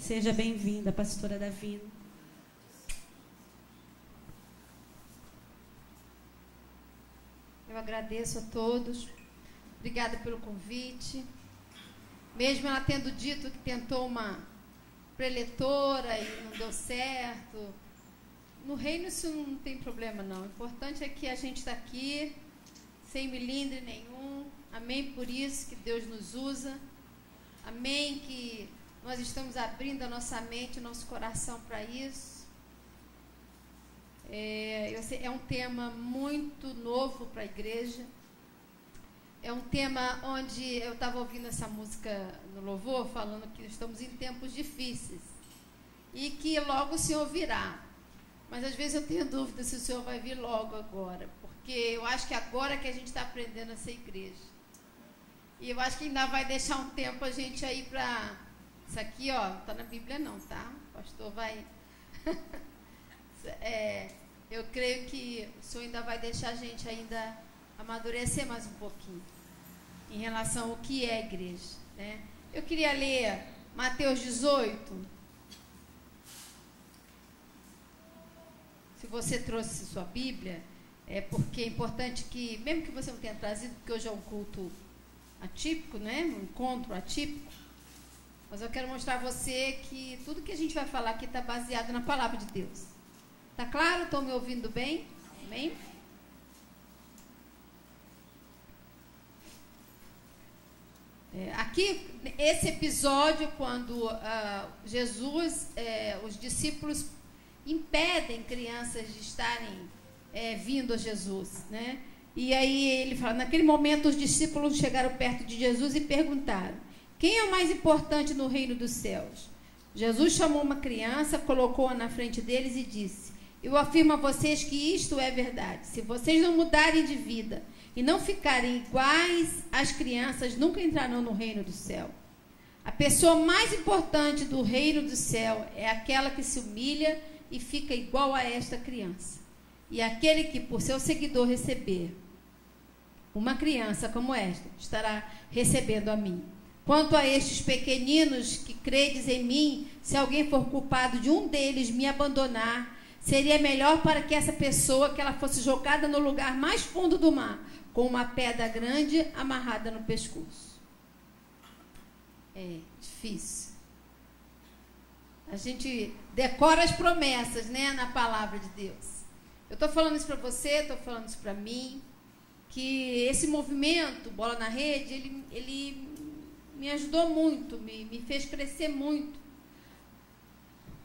Seja bem-vinda, pastora Davina. Eu agradeço a todos. Obrigada pelo convite. Mesmo ela tendo dito que tentou uma preletora e não deu certo, no reino isso não tem problema não. O importante é que a gente está aqui sem milindre nenhum. Amém por isso que Deus nos usa. Amém que nós estamos abrindo a nossa mente, o nosso coração para isso. É um tema muito novo para a igreja. É um tema onde eu estava ouvindo essa música no louvor, falando que estamos em tempos difíceis e que logo o Senhor virá. Mas às vezes eu tenho dúvida se o Senhor vai vir logo agora, porque eu acho que agora que a gente está aprendendo a ser igreja. E eu acho que ainda vai deixar um tempo a gente aí para... Isso aqui, ó, não está na Bíblia não, tá? O pastor vai... eu creio que o Senhor ainda vai deixar a gente ainda amadurecer mais um pouquinho em relação ao que é a igreja, né? Eu queria ler Mateus 18. Se você trouxe sua Bíblia, é porque é importante que, mesmo que você não tenha trazido, porque hoje é um culto atípico, né? Um encontro atípico, mas eu quero mostrar a você que tudo que a gente vai falar aqui está baseado na palavra de Deus. Tá claro? Estão me ouvindo bem? Amém? Aqui, esse episódio, quando Jesus, os discípulos impedem crianças de estarem vindo a Jesus, né? E aí ele fala, naquele momento os discípulos chegaram perto de Jesus e perguntaram, quem é o mais importante no reino dos céus? Jesus chamou uma criança, colocou-a na frente deles e disse, eu afirmo a vocês que isto é verdade. Se vocês não mudarem de vida e não ficarem iguais às crianças, nunca entrarão no reino do céu. A pessoa mais importante do reino do céu é aquela que se humilha e fica igual a esta criança. E aquele que por seu seguidor receber uma criança como esta, estará recebendo a mim. Quanto a estes pequeninos que credes em mim, se alguém for culpado de um deles me abandonar, seria melhor para que essa pessoa, que ela fosse jogada no lugar mais fundo do mar, com uma pedra grande amarrada no pescoço. É difícil. A gente decora as promessas, né, na palavra de Deus. Eu estou falando isso para você, estou falando isso para mim, que esse movimento, Bola na Rede, ele me ajudou muito, me fez crescer muito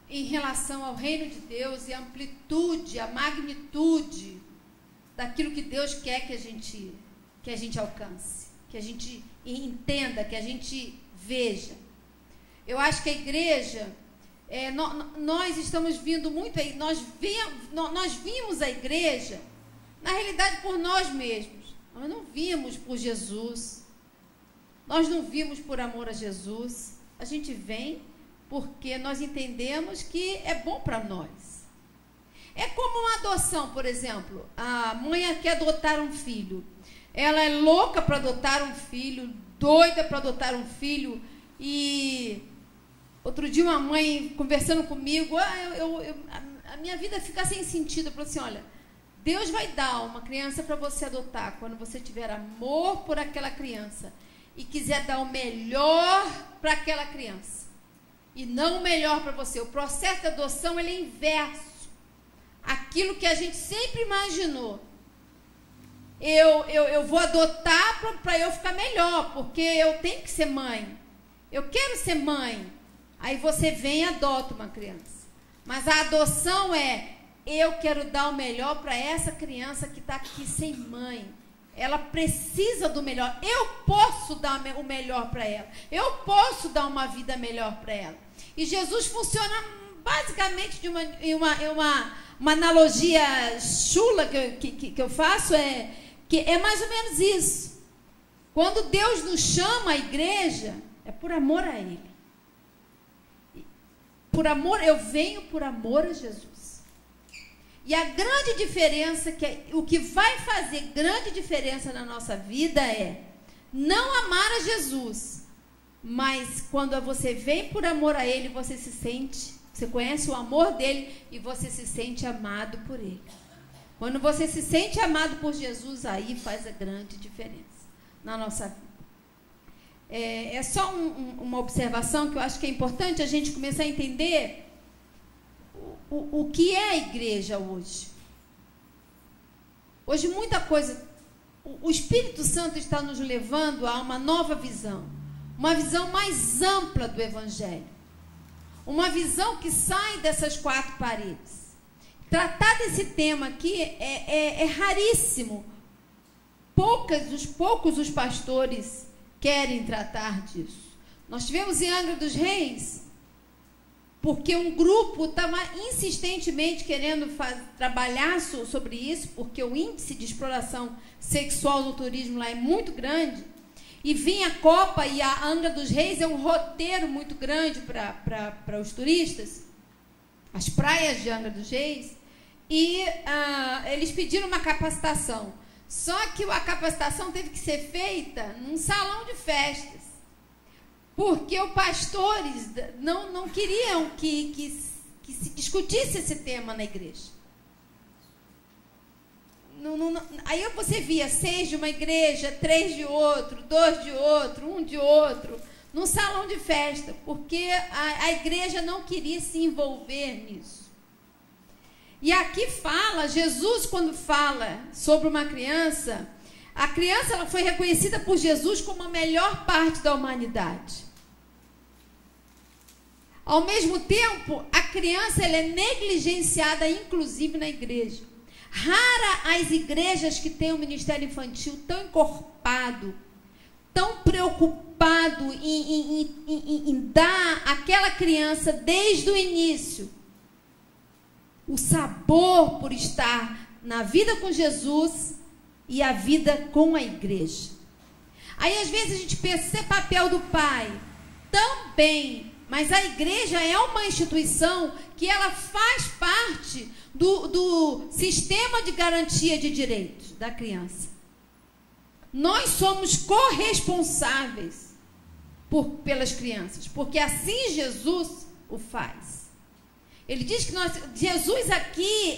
em relação ao reino de Deus e a amplitude, a magnitude daquilo que Deus quer que a gente alcance, que a gente entenda, que a gente veja. Eu acho que a igreja, nós estamos vindo muito aí, nós vimos a igreja, na realidade, por nós mesmos. Nós não vimos por Jesus, nós não vimos por amor a Jesus. A gente vem porque nós entendemos que é bom para nós. É como uma adoção, por exemplo. A mãe quer adotar um filho. Ela é louca para adotar um filho, doida para adotar um filho. E outro dia uma mãe conversando comigo, a minha vida fica sem sentido. Eu falei assim, olha, Deus vai dar uma criança para você adotar quando você tiver amor por aquela criança e quiser dar o melhor para aquela criança e não o melhor para você. O processo de adoção, ele é inverso. Aquilo que a gente sempre imaginou. Eu vou adotar para eu ficar melhor, porque eu tenho que ser mãe. Eu quero ser mãe. Aí você vem e adota uma criança. Mas a adoção eu quero dar o melhor para essa criança que está aqui sem mãe. Ela precisa do melhor. Eu posso dar o melhor para ela. Eu posso dar uma vida melhor para ela. E Jesus funciona basicamente de uma analogia chula que eu faço, que é mais ou menos isso. Quando Deus nos chama à igreja, é por amor a Ele. Por amor, eu venho por amor a Jesus. E a grande diferença, o que vai fazer grande diferença na nossa vida é não amar a Jesus, mas quando você vem por amor a Ele, você se sente, você conhece o amor dele e você se sente amado por Ele. Quando você se sente amado por Jesus, aí faz a grande diferença na nossa vida. É só uma observação que eu acho que é importante a gente começar a entender o que é a igreja hoje. Hoje muita coisa, o Espírito Santo está nos levando a uma nova visão, uma visão mais ampla do Evangelho, uma visão que sai dessas quatro paredes. Tratar desse tema aqui é raríssimo. Poucos os pastores querem tratar disso. Nós tivemos em Angra dos Reis, porque um grupo estava insistentemente querendo trabalhar sobre isso, porque o índice de exploração sexual no turismo lá é muito grande, e vinha a Copa, e a Angra dos Reis é um roteiro muito grande para os turistas, as praias de Angra dos Reis, e eles pediram uma capacitação. Só que a capacitação teve que ser feita num salão de festas, porque os pastores não queriam que se discutisse esse tema na igreja. Aí você via 6 de uma igreja, 3 de outro, 2 de outro, 1 de outro, num salão de festa, porque a igreja não queria se envolver nisso. E aqui fala, Jesus quando fala sobre uma criança, a criança ela foi reconhecida por Jesus como a melhor parte da humanidade. Ao mesmo tempo, a criança ela é negligenciada, inclusive na igreja. Rara as igrejas que têm um ministério infantil tão encorpado, tão preocupado em dar àquela criança, desde o início, o sabor por estar na vida com Jesus e a vida com a igreja. Aí, às vezes, a gente pensa, esse é papel do pai. Também, mas a igreja é uma instituição que ela faz parte do sistema de garantia de direitos da criança. Nós somos corresponsáveis pelas crianças, porque assim Jesus o faz. Ele diz que Jesus aqui,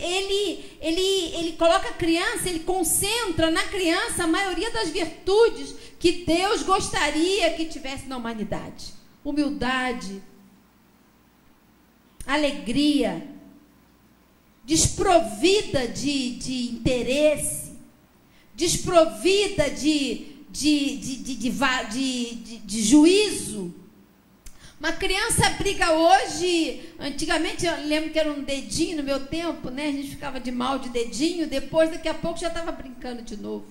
ele coloca a criança, ele concentra na criança a maioria das virtudes que Deus gostaria que tivesse na humanidade. Humildade, alegria, desprovida de interesse, desprovida de juízo. Uma criança briga hoje, antigamente eu lembro que era um dedinho no meu tempo, né? A gente ficava de mal de dedinho, depois daqui a pouco já estava brincando de novo.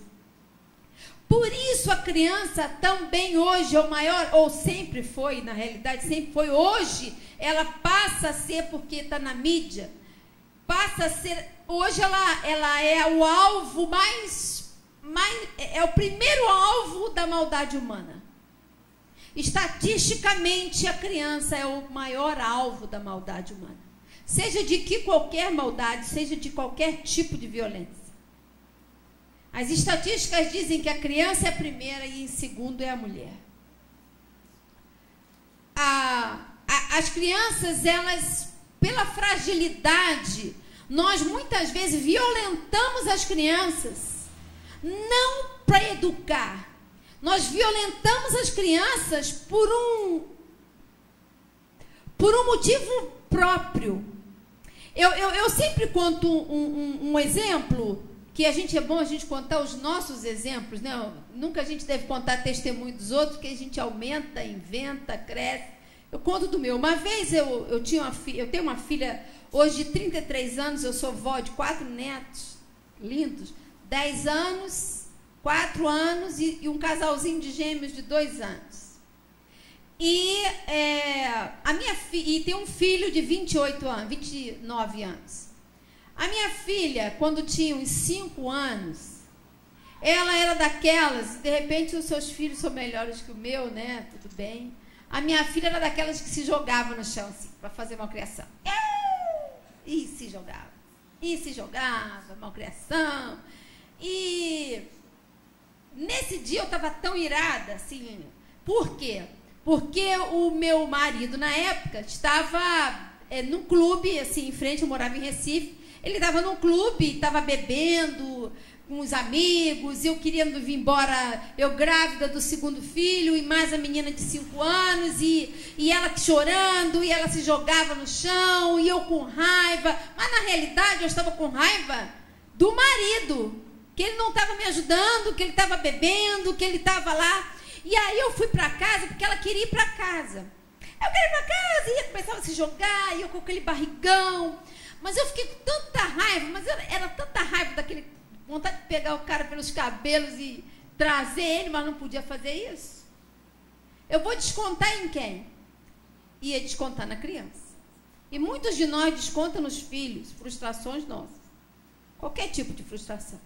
Por isso a criança também hoje é o maior, ou sempre foi, na realidade sempre foi, hoje ela passa a ser, porque está na mídia, passa a ser, hoje ela é o alvo é o primeiro alvo da maldade humana. Estatisticamente, a criança é o maior alvo da maldade humana. Seja de que qualquer maldade, seja de qualquer tipo de violência. As estatísticas dizem que a criança é a primeira e em segundo é a mulher. As crianças, elas, pela fragilidade, nós muitas vezes violentamos as crianças, não para educar. Nós violentamos as crianças por um motivo próprio. Eu sempre conto um exemplo, que é bom a gente contar os nossos exemplos, né? Nunca a gente deve contar testemunho dos outros, porque a gente aumenta, inventa, cresce. Eu conto do meu. Uma vez eu tenho uma filha, hoje de 33 anos, eu sou vó de 4 netos, lindos, 10 anos... 4 anos e um casalzinho de gêmeos de 2 anos. E tem um filho de 29 anos. A minha filha, quando tinha uns 5 anos, ela era daquelas, de repente os seus filhos são melhores que o meu, né? Tudo bem. A minha filha era daquelas que se jogava no chão, assim, para fazer malcriação. E se jogava, malcriação. E nesse dia eu estava tão irada, assim, por quê? porque o meu marido, na época, estava num clube, assim, em frente, eu morava em Recife. Ele estava num clube, estava bebendo com os amigos, eu queria vir embora, eu grávida do segundo filho, e mais a menina de 5 anos, e ela chorando, e ela se jogava no chão, e eu com raiva. Mas, na realidade, eu estava com raiva do marido, que ele não estava me ajudando, que ele estava bebendo, que ele estava lá. E aí eu fui para casa, porque ela queria ir para casa. Eu queria ir para casa, e começava a se jogar, e eu com aquele barrigão. Mas eu fiquei com tanta raiva, mas era tanta raiva daquele... vontade de pegar o cara pelos cabelos e trazer ele, mas não podia fazer isso. Eu vou descontar em quem? Ia descontar na criança. E muitos de nós descontam nos filhos frustrações nossas. Qualquer tipo de frustração.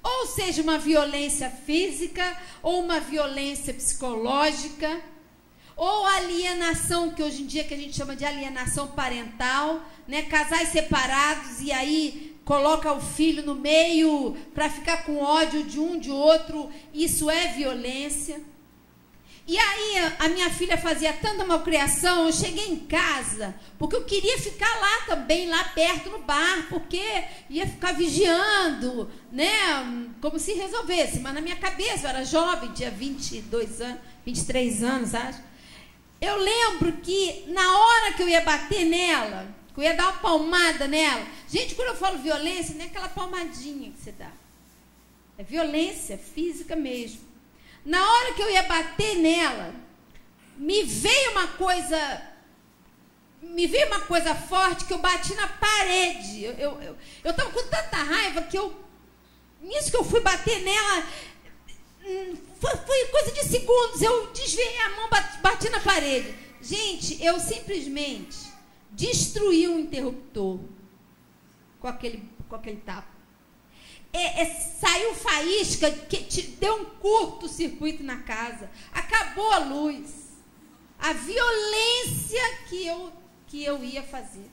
Ou seja, uma violência física, ou uma violência psicológica, ou alienação, que hoje em dia que a gente chama de alienação parental, né? Casais separados e aí coloca o filho no meio para ficar com ódio de um de outro. Isso é violência. E aí a minha filha fazia tanta malcriação, eu cheguei em casa, porque eu queria ficar lá também, lá perto no bar, porque ia ficar vigiando, né, como se resolvesse. Mas na minha cabeça, eu era jovem, tinha 22 anos, 23 anos, acho. Eu lembro que na hora que eu ia bater nela, que eu ia dar uma palmada nela, gente, quando eu falo violência, não é aquela palmadinha que você dá, é violência física mesmo. Na hora que eu ia bater nela, me veio uma coisa forte, que eu bati na parede. Eu estava com tanta raiva que nisso que eu fui bater nela, foi coisa de segundos, eu desviei a mão, bati na parede. Gente, eu simplesmente destruí um interruptor com aquele tapa. Saiu faísca, que deu um curto-circuito na casa, acabou a luz, a violência que eu ia fazer.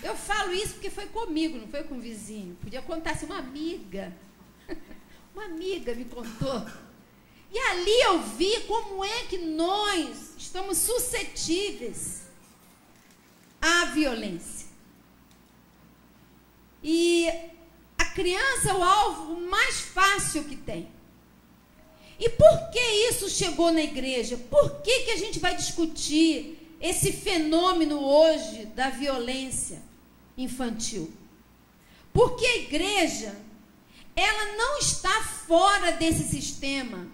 Eu falo isso porque foi comigo, não foi com o vizinho. Podia contar se uma amiga me contou. E ali eu vi como é que nós estamos suscetíveis à violência. E a criança é o alvo mais fácil que tem. E por que isso chegou na igreja? Por que a gente vai discutir esse fenômeno hoje da violência infantil? Porque a igreja, ela não está fora desse sistema.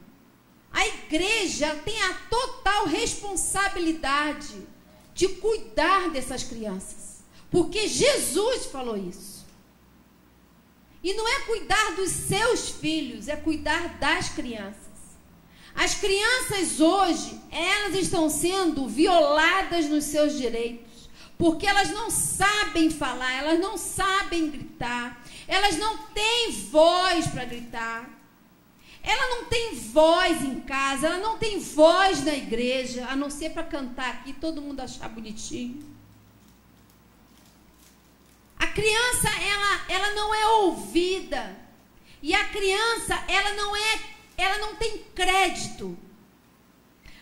A igreja tem a total responsabilidade de cuidar dessas crianças. Porque Jesus falou isso. E não é cuidar dos seus filhos, é cuidar das crianças. As crianças hoje, elas estão sendo violadas nos seus direitos, porque elas não sabem falar, elas não sabem gritar, elas não têm voz para gritar, ela não tem voz em casa, ela não tem voz na igreja, a não ser para cantar aqui, todo mundo achar bonitinho. A criança, ela não é ouvida. E a criança, ela não tem crédito.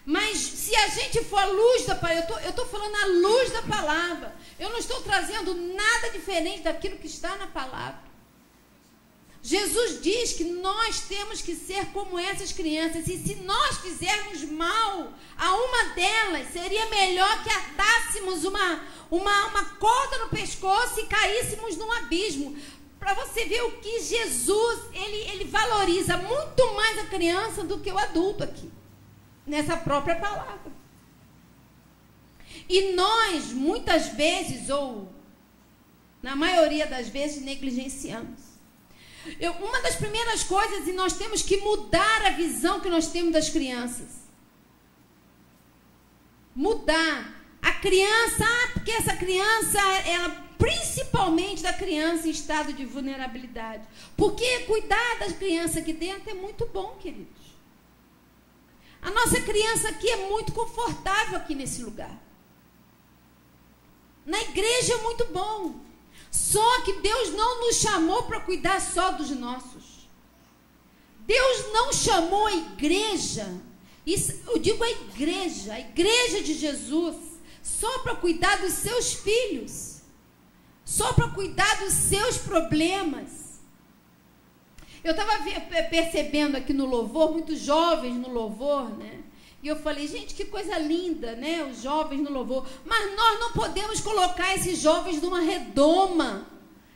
Mas se a gente for a luz da palavra, eu estou falando a luz da palavra. Eu não estou trazendo nada diferente daquilo que está na palavra. Jesus diz que nós temos que ser como essas crianças. E se nós fizermos mal a uma delas, seria melhor que atássemos uma corda no pescoço e caíssemos num abismo. Para você ver o que Jesus, ele valoriza muito mais a criança do que o adulto aqui, nessa própria palavra. E nós, muitas vezes, ou na maioria das vezes, negligenciamos. Uma das primeiras coisas, e nós temos que mudar a visão que nós temos das crianças. Mudar. A criança, porque essa criança, ela, principalmente da criança em estado de vulnerabilidade. Porque cuidar das crianças aqui dentro é muito bom, queridos. A nossa criança aqui é muito confortável aqui nesse lugar. Na igreja é muito bom. Só que Deus não nos chamou para cuidar só dos nossos. Deus não chamou a igreja Isso, eu digo a igreja de Jesus, só para cuidar dos seus filhos, só para cuidar dos seus problemas. Eu estava percebendo aqui no louvor, muitos jovens no louvor, né? E eu falei, gente, que coisa linda, né? Os jovens no louvor. Mas nós não podemos colocar esses jovens numa redoma.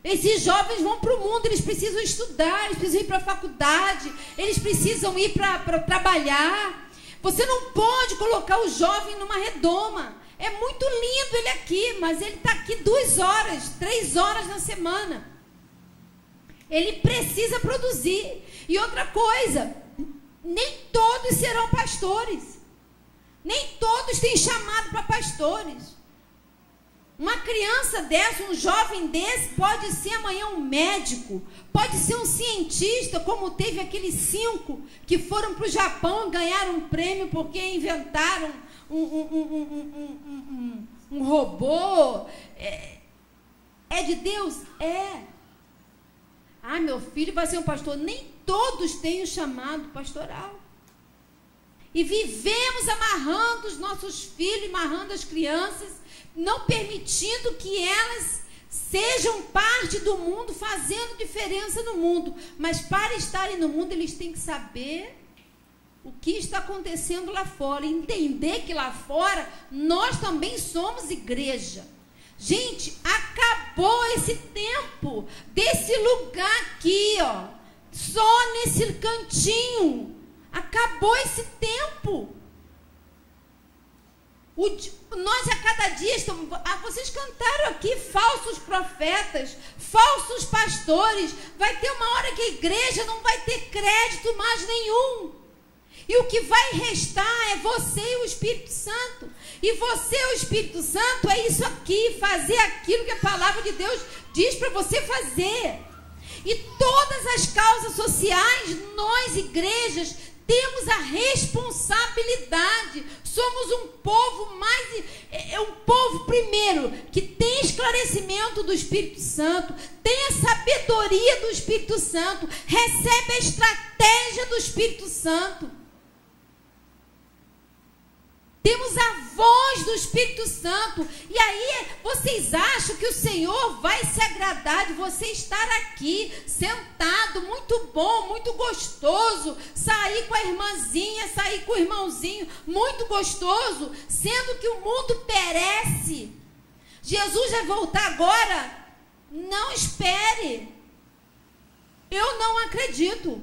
Esses jovens vão para o mundo, eles precisam estudar, eles precisam ir para a faculdade, eles precisam ir para trabalhar. Você não pode colocar o jovem numa redoma. É muito lindo ele aqui, mas ele está aqui 2 horas, 3 horas na semana. Ele precisa produzir. E outra coisa, nem todos serão pastores. Nem todos têm chamado para pastores. Uma criança dessa, um jovem desse, pode ser amanhã um médico, pode ser um cientista, como teve aqueles 5 que foram para o Japão e ganharam um prêmio porque inventaram um robô. É de Deus? É. Ah, meu filho vai ser um pastor. Nem todos têm o chamado pastoral. E vivemos amarrando os nossos filhos, amarrando as crianças, não permitindo que elas sejam parte do mundo, fazendo diferença no mundo. Mas para estarem no mundo, eles têm que saber o que está acontecendo lá fora, entender que lá fora nós também somos igreja. Gente, acabou esse tempo desse lugar aqui, ó, só nesse cantinho. Acabou esse tempo. Nós a cada dia estamos... vocês cantaram aqui falsos profetas, falsos pastores. Vai ter uma hora que a igreja não vai ter crédito mais nenhum. E o que vai restar é você e o Espírito Santo. E você e o Espírito Santo é isso aqui, fazer aquilo que a palavra de Deus diz para você fazer. E todas as causas sociais, nós, igrejas, temos a responsabilidade. Somos um povo um povo primeiro que tem esclarecimento do Espírito Santo, tem a sabedoria do Espírito Santo, recebe a estratégia do Espírito Santo. Temos a voz do Espírito Santo. E aí, vocês acham que o Senhor vai se agradar de você estar aqui, sentado, muito bom, muito gostoso, sair com a irmãzinha, sair com o irmãozinho, muito gostoso, sendo que o mundo perece. Jesus vai voltar agora? Não espere. Eu não acredito.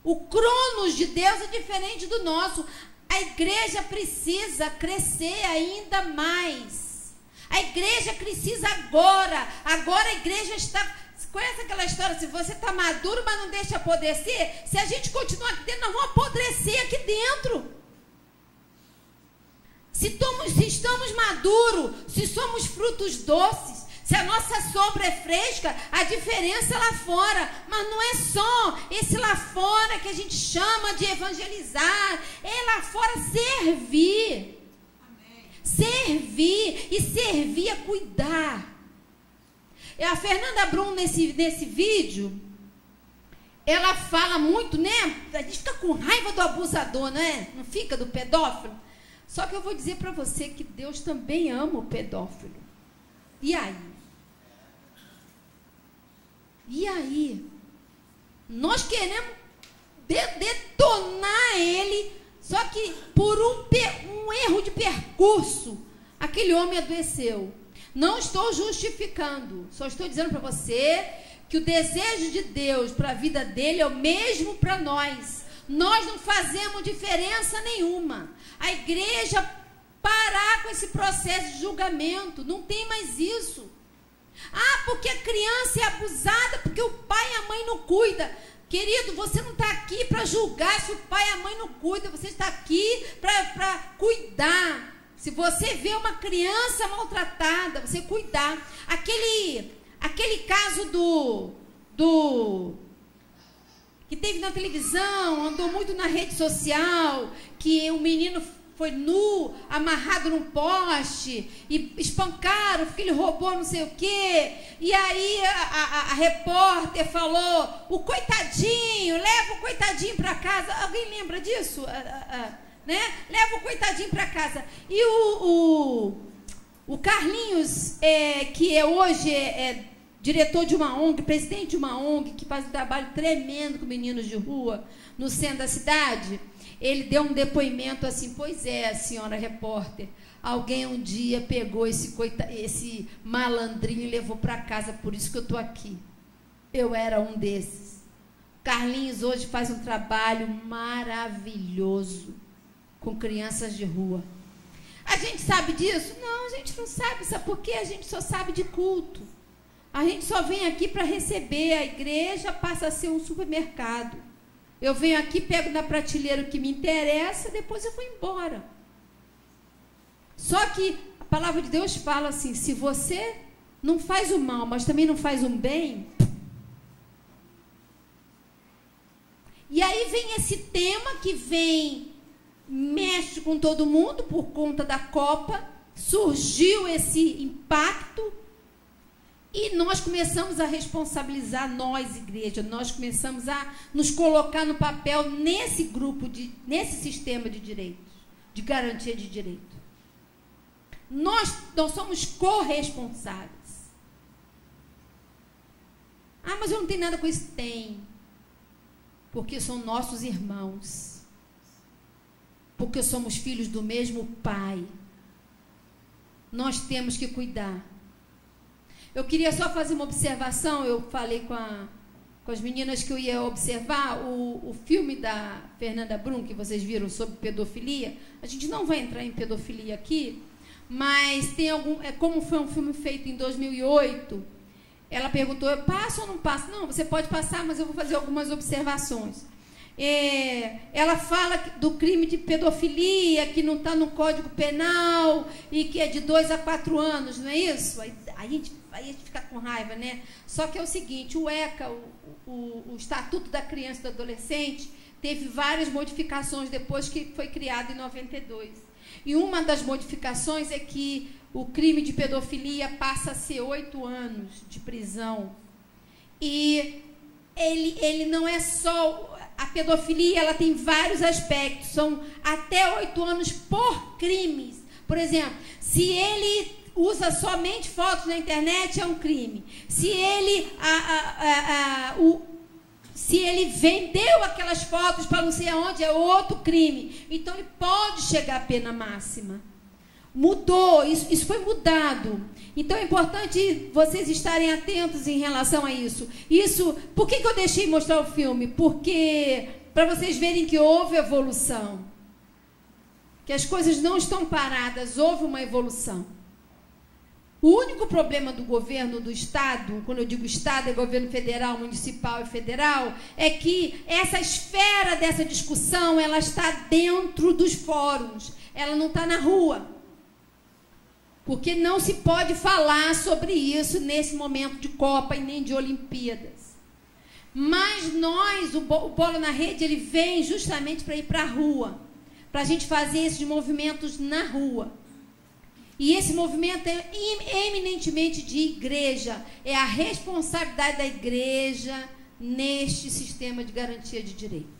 O cronos de Deus é diferente do nosso. A igreja precisa crescer ainda mais. A igreja precisa agora. Agora a igreja está... Conhece aquela história? Se você está maduro, mas não deixa apodrecer? Se a gente continuar aqui dentro, nós vamos apodrecer aqui dentro. Se estamos maduros, se somos frutos doces, se a nossa sombra é fresca, a diferença é lá fora. Mas não é só esse lá fora que a gente chama de evangelizar. É lá fora servir. Amém. Servir. E servir é cuidar. A Fernanda Brum, nesse vídeo, ela fala muito, né? A gente fica com raiva do abusador, né? Não fica, do pedófilo? Só que eu vou dizer para você que Deus também ama o pedófilo. E aí? E aí? Nós queremos detonar ele, só que por um erro de percurso, aquele homem adoeceu. Não estou justificando, só estou dizendo para você que o desejo de Deus para a vida dele é o mesmo para nós. Nós não fazemos diferença nenhuma. A igreja parar com esse processo de julgamento, não tem mais isso. Ah, porque a criança é abusada, porque o pai e a mãe não cuidam. Querido, você não está aqui para julgar se o pai e a mãe não cuidam, você está aqui para cuidar. Se você vê uma criança maltratada, você cuidar. Aquele caso que teve na televisão, andou muito na rede social, que o menino foi nu, amarrado num poste, e espancaram, porque ele roubou não sei o quê. E aí a repórter falou, o coitadinho, leva o coitadinho para casa. Alguém lembra disso? né? Leva o coitadinho para casa. E o Carlinhos, que hoje é diretor de uma ONG, presidente de uma ONG, que faz um trabalho tremendo com meninos de rua no centro da cidade, ele deu um depoimento assim: pois é, senhora repórter, alguém um dia pegou esse malandrinho e levou para casa, por isso que eu estou aqui. Eu era um desses. Carlinhos hoje faz um trabalho maravilhoso com crianças de rua. A gente sabe disso? Não, a gente não sabe. Sabe por quê? A gente só sabe de culto. A gente só vem aqui para receber. A igreja passa a ser um supermercado. Eu venho aqui, pego na prateleira o que me interessa, depois eu vou embora. Só que a palavra de Deus fala assim: se você não faz o mal, mas também não faz o bem. E aí vem esse tema que mexe com todo mundo por conta da Copa. Surgiu esse impacto. E nós começamos a responsabilizar, nós, igreja, nós começamos a nos colocar no papel nesse grupo, nesse sistema de direitos, de garantia de direito. Nós somos corresponsáveis. Ah, mas eu não tenho nada com isso. Tem. Porque são nossos irmãos. Porque somos filhos do mesmo Pai. Nós temos que cuidar. Eu queria só fazer uma observação. Eu falei com as meninas que eu ia observar o filme da Fernanda Brum, que vocês viram, sobre pedofilia. A gente não vai entrar em pedofilia aqui, mas tem como foi um filme feito em 2008, ela perguntou: eu passo ou não passo? Não, você pode passar, mas eu vou fazer algumas observações. Ela fala do crime de pedofilia, que não está no Código Penal e que é de 2 a 4 anos, não é isso? Aí a gente fica com raiva, né? Só que é o seguinte: o ECA, o Estatuto da Criança e do Adolescente, teve várias modificações depois que foi criado em 92. E uma das modificações é que o crime de pedofilia passa a ser 8 anos de prisão. E ele não é só... A pedofilia, ela tem vários aspectos. São até 8 anos por crimes. Por exemplo, se ele usa somente fotos na internet, é um crime. Se ele vendeu aquelas fotos para não sei aonde, é outro crime. Então, ele pode chegar à pena máxima. Mudou, isso foi mudado. Então, é importante vocês estarem atentos em relação a isso. Por que eu deixei mostrar o filme? Porque, para vocês verem que houve evolução. Que as coisas não estão paradas, houve uma evolução. O único problema do governo, do Estado, quando eu digo Estado, é governo federal, municipal e federal, é que essa esfera dessa discussão, ela está dentro dos fóruns, ela não está na rua. Porque não se pode falar sobre isso nesse momento de Copa e nem de Olimpíadas. Mas o Bola na Rede, ele vem justamente para ir para a rua, para a gente fazer esses movimentos na rua. E esse movimento é eminentemente de igreja. É a responsabilidade da igreja neste sistema de garantia de direito.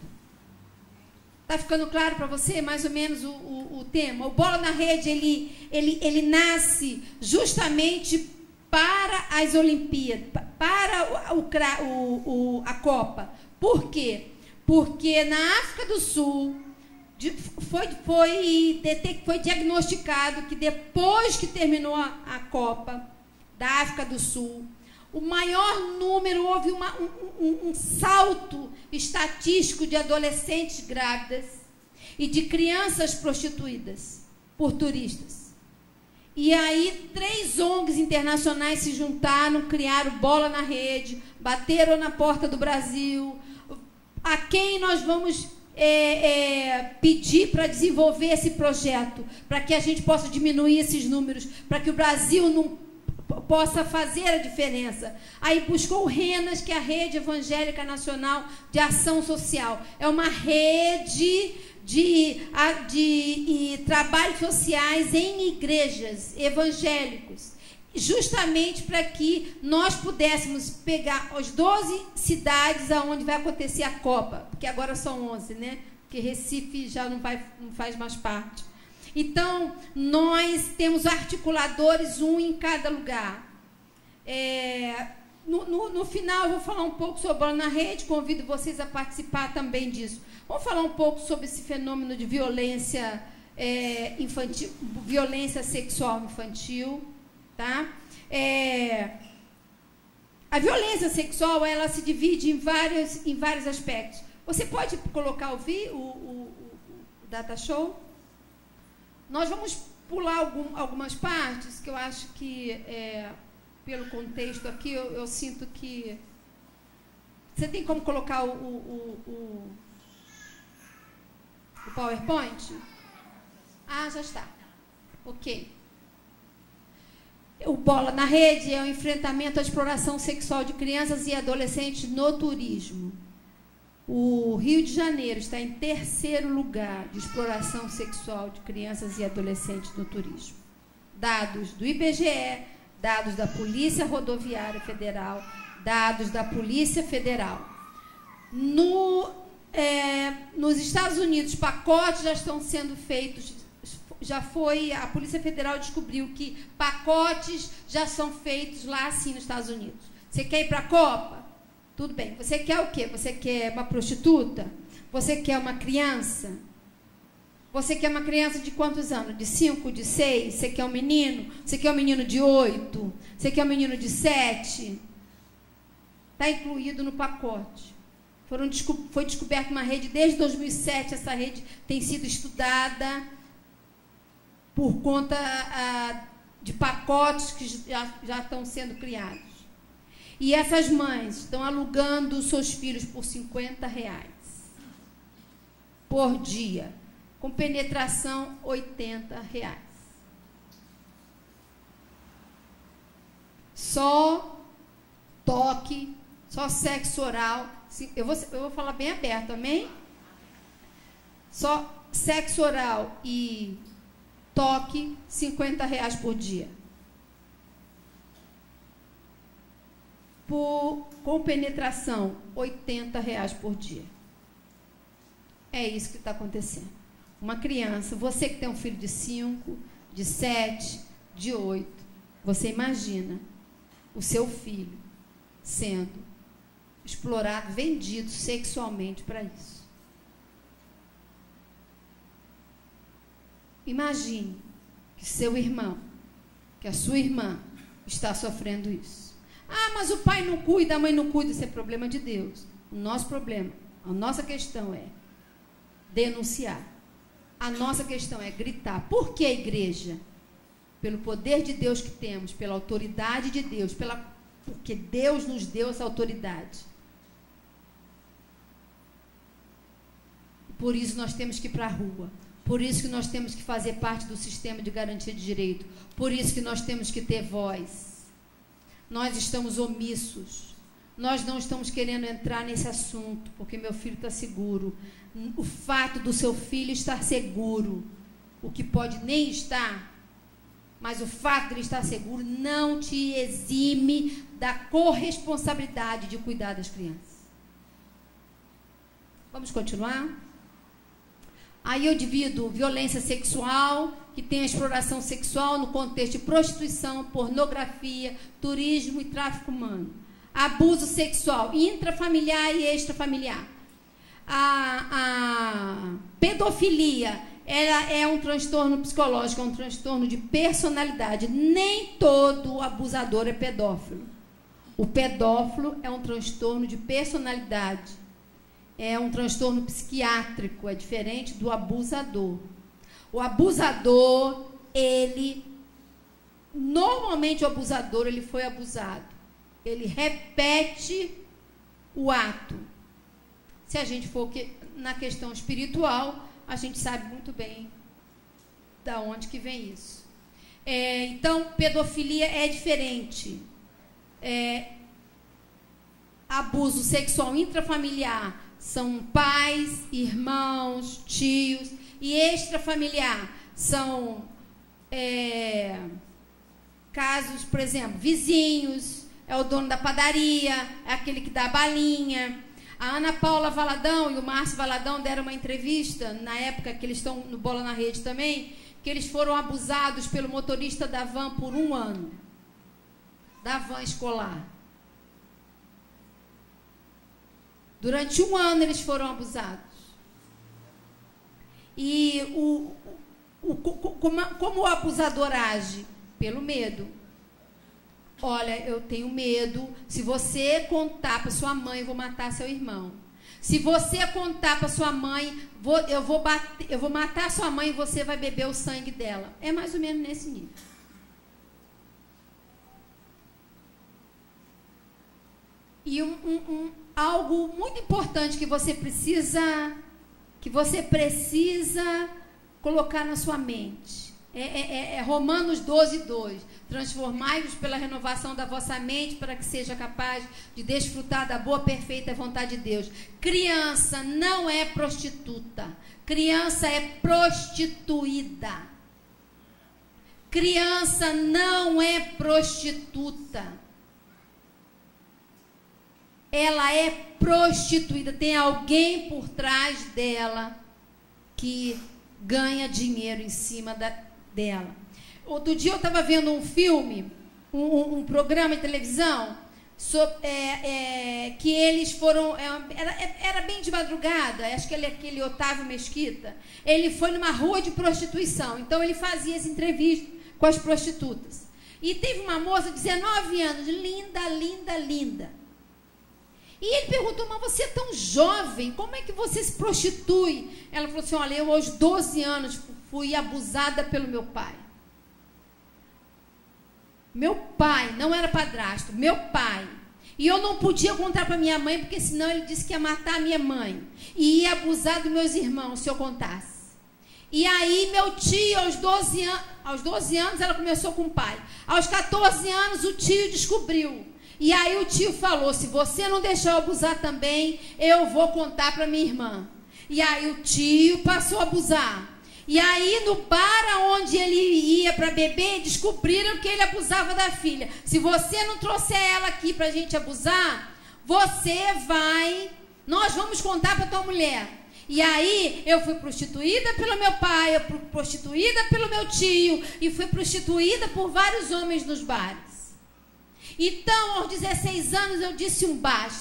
Está ficando claro para você mais ou menos o tema? O Bola na Rede, ele nasce justamente para as Olimpíadas, para a Copa. Por quê? Porque na África do Sul foi diagnosticado que depois que terminou a Copa da África do Sul, o maior número, houve um salto estatístico de adolescentes grávidas e de crianças prostituídas por turistas. E aí 3 ONGs internacionais se juntaram, criaram Bola na Rede, bateram na porta do Brasil. A quem nós vamos pedir para desenvolver esse projeto, para que a gente possa diminuir esses números, para que o Brasil não possa fazer a diferença. Aí buscou o RENAS, que é a Rede Evangélica Nacional de Ação Social. É uma rede de trabalhos sociais em igrejas evangélicos, justamente para que nós pudéssemos pegar as 12 cidades onde vai acontecer a Copa, porque agora são 11, né? porque Recife já não faz mais parte. Então, nós temos articuladores, um em cada lugar. No final, eu vou falar um pouco sobre Bola na Rede, convido vocês a participar também disso. Vamos falar um pouco sobre esse fenômeno de violência infantil, violência sexual infantil, tá? A violência sexual, ela se divide em vários aspectos. Você pode colocar o data show? Nós vamos pular algumas partes que eu acho que, pelo contexto aqui, eu sinto que... Você tem como colocar o PowerPoint? Ah, já está. Ok. O Bola na Rede é o enfrentamento à exploração sexual de crianças e adolescentes no turismo. O Rio de Janeiro está em 3º lugar de exploração sexual de crianças e adolescentes no turismo. Dados do IBGE, dados da Polícia Rodoviária Federal, dados da Polícia Federal. Nos Estados Unidos, pacotes já estão sendo feitos, a Polícia Federal descobriu que pacotes já são feitos lá assim nos Estados Unidos. Você quer ir para a Copa? Tudo bem. Você quer o quê? Você quer uma prostituta? Você quer uma criança? Você quer uma criança de quantos anos? De 5, de 6? Você quer um menino? Você quer um menino de 8? Você quer um menino de 7? Está incluído no pacote. Foi descoberta uma rede desde 2007. Essa rede tem sido estudada por conta de pacotes que já estão sendo criados. E essas mães estão alugando seus filhos por R$50 por dia, com penetração R$80. Só toque, só sexo oral. Eu vou falar bem aberto, amém? Só sexo oral e toque, R$50 por dia. Com penetração, R$80 por dia. É isso que está acontecendo. Uma criança, você que tem um filho de 5, de 7, de 8, você imagina o seu filho sendo explorado, vendido sexualmente para isso. Imagine que seu irmão, que a sua irmã está sofrendo isso. Ah, mas o pai não cuida, a mãe não cuida, isso é problema de Deus. O nosso problema, a nossa questão é denunciar. A nossa questão é gritar. Por que a igreja? Pelo poder de Deus que temos, pela autoridade de Deus, porque Deus nos deu essa autoridade. Por isso nós temos que ir para a rua. Por isso que nós temos que fazer parte do sistema de garantia de direito. Por isso que nós temos que ter voz. Nós estamos omissos. Nós não estamos querendo entrar nesse assunto, porque meu filho está seguro. O fato do seu filho estar seguro, o que pode nem estar, mas o fato de ele estar seguro não te exime da corresponsabilidade de cuidar das crianças. Vamos continuar? Aí eu divido violência sexual, que tem a exploração sexual no contexto de prostituição, pornografia, turismo e tráfico humano. Abuso sexual intrafamiliar e extrafamiliar. A pedofilia, ela é um transtorno psicológico, é um transtorno de personalidade. Nem todo abusador é pedófilo. O pedófilo é um transtorno de personalidade. É um transtorno psiquiátrico, é diferente do abusador. O abusador, normalmente o abusador, ele foi abusado. Ele repete o ato. Se a gente for na questão espiritual, a gente sabe muito bem da onde que vem isso. Então, pedofilia é diferente. Abuso sexual intrafamiliar são pais, irmãos, tios, e extrafamiliar são casos, por exemplo, vizinhos, é o dono da padaria, é aquele que dá a balinha. A Ana Paula Valadão e o Márcio Valadão deram uma entrevista, na época que eles estão no Bola na Rede também, que eles foram abusados pelo motorista da van por 1 ano. Da van escolar. Durante 1 ano eles foram abusados. E como o abusador age? Pelo medo. Olha, eu tenho medo. Se você contar para sua mãe, eu vou matar seu irmão. Se você contar para sua mãe, eu vou matar sua mãe e você vai beber o sangue dela. É mais ou menos nesse nível. E algo muito importante que você precisa colocar na sua mente. É Romanos 12:2. Transformai-vos pela renovação da vossa mente para que seja capaz de desfrutar da boa, perfeita vontade de Deus. Criança não é prostituta. Criança é prostituída. Criança não é prostituta. Ela é prostituída. Tem alguém por trás dela que ganha dinheiro em cima dela. Outro dia eu estava vendo um filme, um programa de televisão, que eles foram... Era bem de madrugada, acho que aquele Otávio Mesquita. Ele foi numa rua de prostituição, então ele fazia essa entrevista com as prostitutas. E teve uma moça de 19 anos, linda, linda, linda. E ele perguntou, mas você é tão jovem, como é que você se prostitui? Ela falou assim, olha, eu aos 12 anos fui abusada pelo meu pai. Meu pai, não era padrasto, meu pai. E eu não podia contar para minha mãe, porque senão ele disse que ia matar a minha mãe. E ia abusar dos meus irmãos, se eu contasse. E aí meu tio, aos 12 anos, ela começou com o pai. Aos 14 anos, o tio descobriu. E aí o tio falou, se você não deixar eu abusar também, eu vou contar para minha irmã. E aí o tio passou a abusar. E aí no bar onde ele ia para beber, descobriram que ele abusava da filha. Se você não trouxer ela aqui para a gente abusar, nós vamos contar para tua mulher. E aí eu fui prostituída pelo meu pai, eu fui prostituída pelo meu tio, e fui prostituída por vários homens nos bares. Então, aos 16 anos, eu disse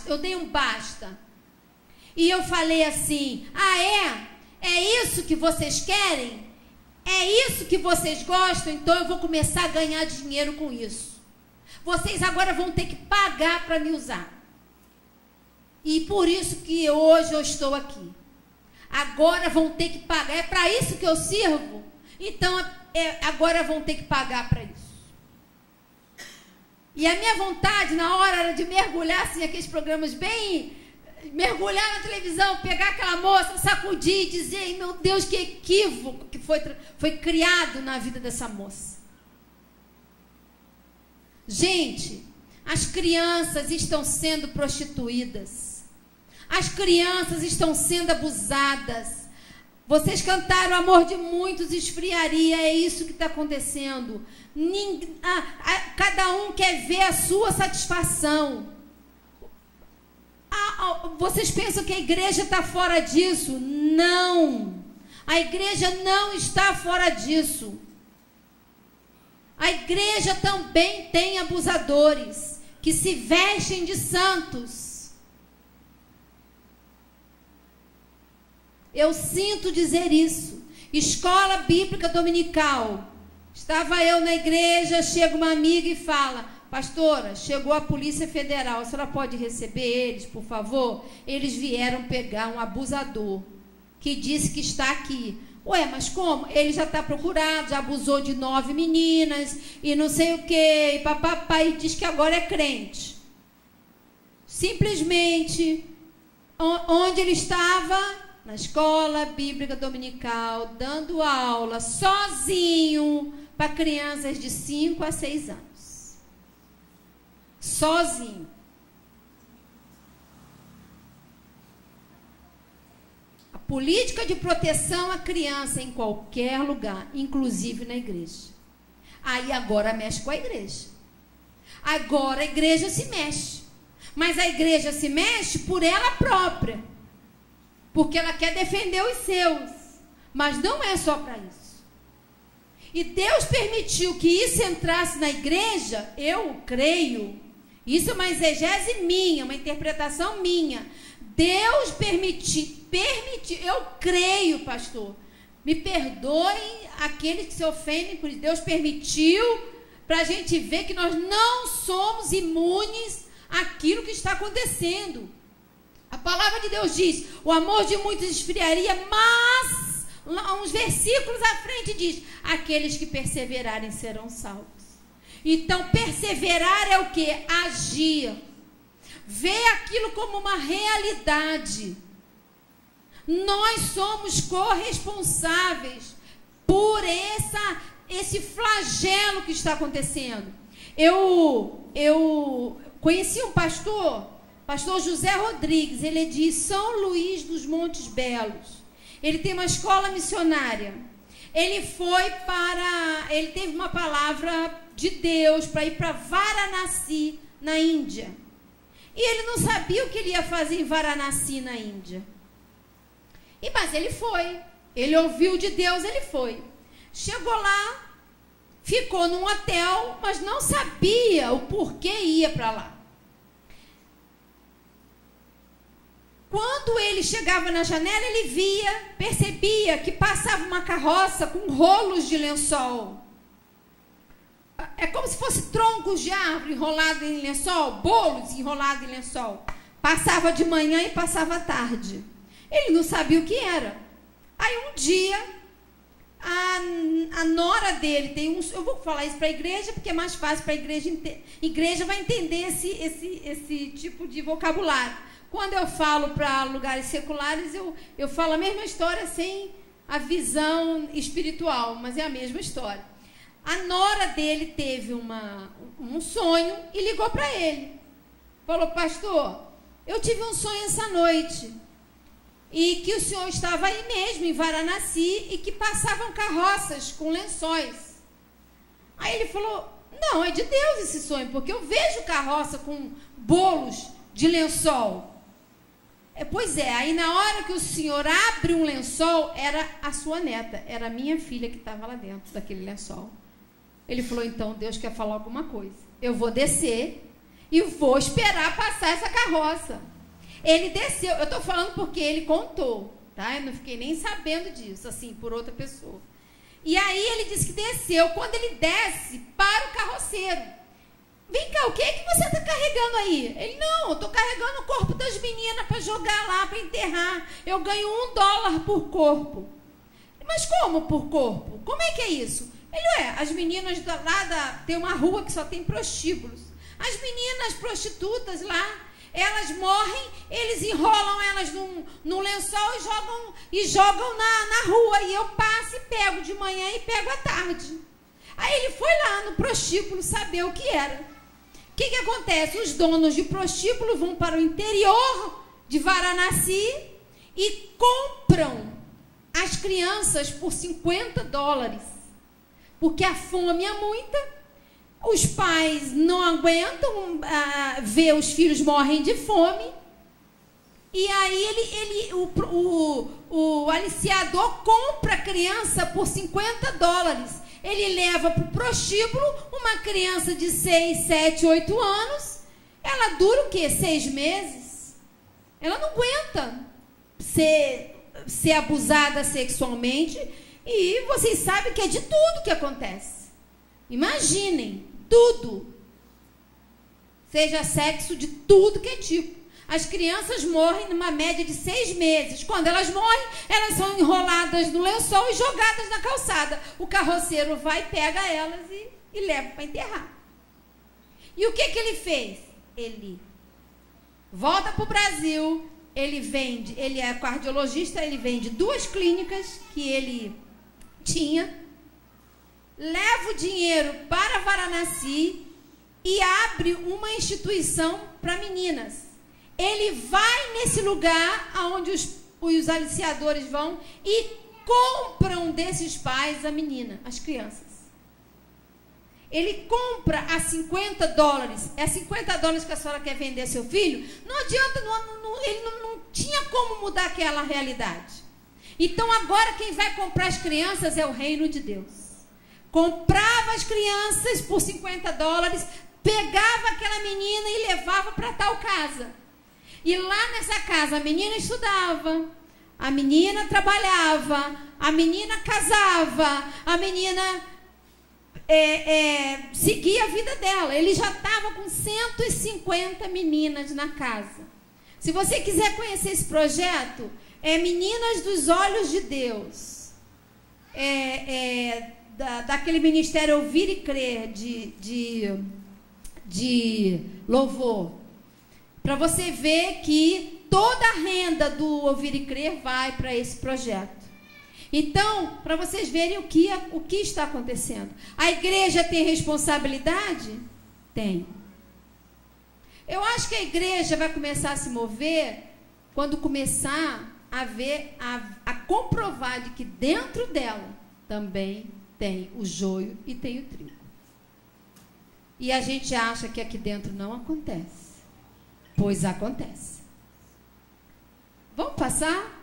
eu dei um basta. E eu falei assim, é isso que vocês querem? É isso que vocês gostam? Então eu vou começar a ganhar dinheiro com isso. Vocês agora vão ter que pagar para me usar. E por isso que hoje eu estou aqui. Agora vão ter que pagar. É para isso que eu sirvo? Então, agora vão ter que pagar para isso. E a minha vontade, na hora, era de mergulhar, assim, aqueles programas bem... Mergulhar na televisão, pegar aquela moça, sacudir e dizer, meu Deus, que equívoco que foi criado na vida dessa moça. Gente, as crianças estão sendo prostituídas. As crianças estão sendo abusadas. Vocês cantaram, o amor de muitos esfriaria, é isso que está acontecendo. Cada um quer ver a sua satisfação. Vocês pensam que a igreja está fora disso? Não. A igreja não está fora disso. A igreja também tem abusadores que se vestem de santos. Eu sinto dizer isso. Escola bíblica dominical. Estava eu na igreja, chega uma amiga e fala, pastora, chegou a Polícia Federal, a senhora pode receber eles, por favor? Eles vieram pegar um abusador que disse que está aqui. Ué, mas como? Ele já está procurado, já abusou de 9 meninas e não sei o quê, e papapá, e diz que agora é crente. Simplesmente, onde ele estava? Na escola bíblica dominical, dando aula, sozinho, para crianças de 5 a 6 anos. Sozinho. A política de proteção à criança em qualquer lugar, inclusive na igreja. Aí agora mexe com a igreja. Agora a igreja se mexe. Mas a igreja se mexe por ela própria, porque ela quer defender os seus, mas não é só para isso. E Deus permitiu que isso entrasse na igreja, eu creio, isso é uma exegese minha, uma interpretação minha. Deus permitiu, eu creio, pastor, me perdoem aqueles que se ofendem por isso. Deus permitiu para a gente ver que nós não somos imunes àquilo que está acontecendo. A palavra de Deus diz, o amor de muitos esfriaria, mas, uns versículos à frente diz, aqueles que perseverarem serão salvos. Então, perseverar é o quê? Agir. Ver aquilo como uma realidade. Nós somos corresponsáveis por esse flagelo que está acontecendo. Eu conheci um pastor José Rodrigues, ele é de São Luís dos Montes Belos. Ele tem uma escola missionária. Ele teve uma palavra de Deus para ir para Varanasi, na Índia. E ele não sabia o que ele ia fazer em Varanasi, na Índia. Mas ele foi. Ele ouviu de Deus, ele foi. Chegou lá, ficou num hotel, mas não sabia o porquê ia para lá. Quando ele chegava na janela, ele percebia que passava uma carroça com rolos de lençol. É como se fosse troncos de árvore enrolados em lençol, bolos enrolados em lençol. Passava de manhã e passava à tarde. Ele não sabia o que era. Aí um dia, a nora dele eu vou falar isso para a igreja, porque é mais fácil para a igreja. Igreja vai entender esse tipo de vocabulário. Quando eu falo para lugares seculares, eu falo a mesma história sem a visão espiritual, mas é a mesma história. A nora dele teve um sonho e ligou para ele. Falou, pastor, eu tive um sonho essa noite. E que o senhor estava aí mesmo, em Varanasi, e que passavam carroças com lençóis. Aí ele falou, não, é de Deus esse sonho, porque eu vejo carroça com bolos de lençol. Pois é, aí na hora que o senhor abre um lençol, era a sua neta, era a minha filha que estava lá dentro daquele lençol. Ele falou, então Deus quer falar alguma coisa. Eu vou descer e vou esperar passar essa carroça. Ele desceu, eu estou falando porque ele contou, tá? Eu não fiquei nem sabendo disso, assim, por outra pessoa. E aí ele disse que desceu. Quando ele desce, para o carroceiro. Vem cá, o que é que você está carregando aí? Ele, não, eu estou carregando o corpo das meninas para jogar lá, para enterrar. Eu ganho $1 por corpo. Mas como por corpo? Como é que é isso? Ele, as meninas tem uma rua que só tem prostíbulos. As meninas prostitutas lá, elas morrem, eles enrolam elas num lençol e jogam na rua. E eu passo e pego de manhã e pego à tarde. Aí ele foi lá no prostíbulo saber o que era. O que acontece? Os donos de prostíbulo vão para o interior de Varanasi e compram as crianças por $50. Porque a fome é muita. Os pais não aguentam ver os filhos morrem de fome. E aí o aliciador compra a criança por $50. Ele leva para o prostíbulo uma criança de 6, 7, 8 anos. Ela dura o quê? 6 meses? Ela não aguenta ser abusada sexualmente. E vocês sabem que é de tudo que acontece. Imaginem, tudo. Seja sexo de tudo que é tipo. As crianças morrem numa média de 6 meses. Quando elas morrem, elas são enroladas no lençol e jogadas na calçada. O carroceiro vai, pega elas e leva para enterrar. E o que ele fez? Ele volta para o Brasil, ele é cardiologista, ele vende 2 clínicas que ele tinha, leva o dinheiro para Varanasi e abre uma instituição para meninas. Ele vai nesse lugar onde os aliciadores vão e compram desses pais a menina, as crianças. ele compra a $50, é $50 que a senhora quer vender seu filho, não adianta, ele não tinha como mudar aquela realidade. Então agora quem vai comprar as crianças é o reino de Deus. Comprava as crianças por $50, pegava aquela menina e levava para tal casa. E lá nessa casa a menina estudava, a menina trabalhava, a menina casava, a menina seguia a vida dela. Ele já estava com 150 meninas na casa. Se você quiser conhecer esse projeto, é Meninas dos Olhos de Deus. Daquele ministério Ouvir e Crer de louvor. Para você ver que toda a renda do Ouvir e Crer vai para esse projeto. Então, para vocês verem o que está acontecendo. A igreja tem responsabilidade? Tem. Eu acho que a igreja vai começar a se mover quando começar a comprovar de que dentro dela também tem o joio e tem o trigo. E a gente acha que aqui dentro não acontece. Pois acontece. Vamos passar?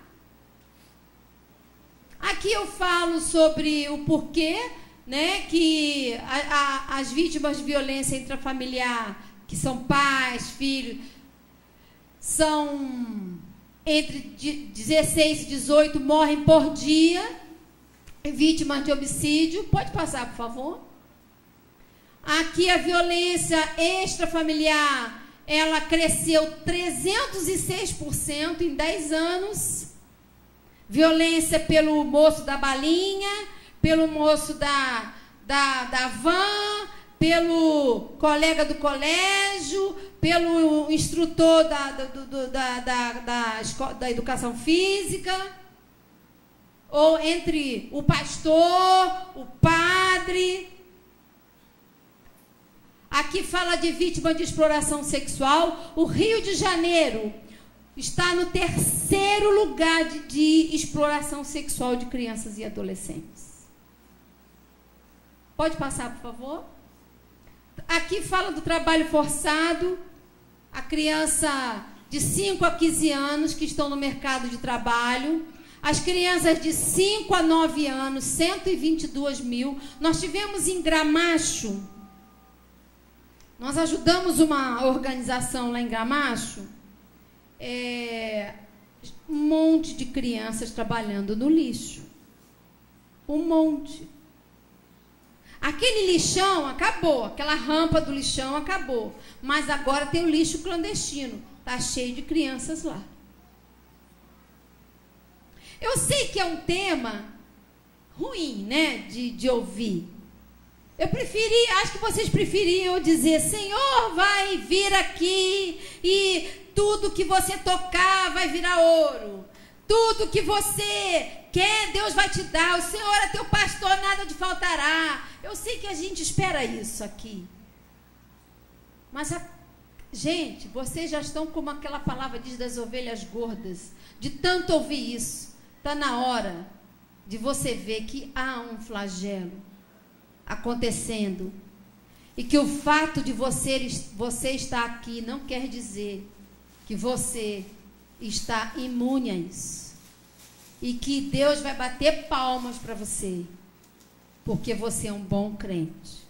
Aqui eu falo sobre o porquê, né, que as vítimas de violência intrafamiliar, que são pais, filhos, são entre 16 e 18, morrem por dia, vítimas de homicídio. Pode passar, por favor? Aqui a violência extrafamiliar, ela cresceu 306% em 10 anos. Violência pelo moço da balinha, pelo moço da van, pelo colega do colégio, pelo instrutor da educação física, ou entre o pastor, o padre. Aqui fala de vítima de exploração sexual. O Rio de Janeiro está no 3º lugar de exploração sexual de crianças e adolescentes. Pode passar, por favor? Aqui fala do trabalho forçado. A criança de 5 a 15 anos que estão no mercado de trabalho. As crianças de 5 a 9 anos, 122 mil. Nós tivemos em Gramacho, nós ajudamos uma organização lá em Gramacho, um monte de crianças trabalhando no lixo. Um monte. Aquele lixão acabou, aquela rampa do lixão acabou. Mas agora tem o lixo clandestino. Está cheio de crianças lá. Eu sei que é um tema ruim, né, de ouvir. Acho que vocês preferiam dizer: Senhor, vai vir aqui e tudo que você tocar vai virar ouro. Tudo que você quer, Deus vai te dar. O Senhor é teu pastor, nada te faltará. Eu sei que a gente espera isso aqui. Mas, gente, vocês já estão como aquela palavra diz das ovelhas gordas. De tanto ouvir isso, está na hora de você ver que há um flagelo acontecendo. E que o fato de você estar aqui não quer dizer que você está imune a isso. E que Deus vai bater palmas para você. Porque você é um bom crente.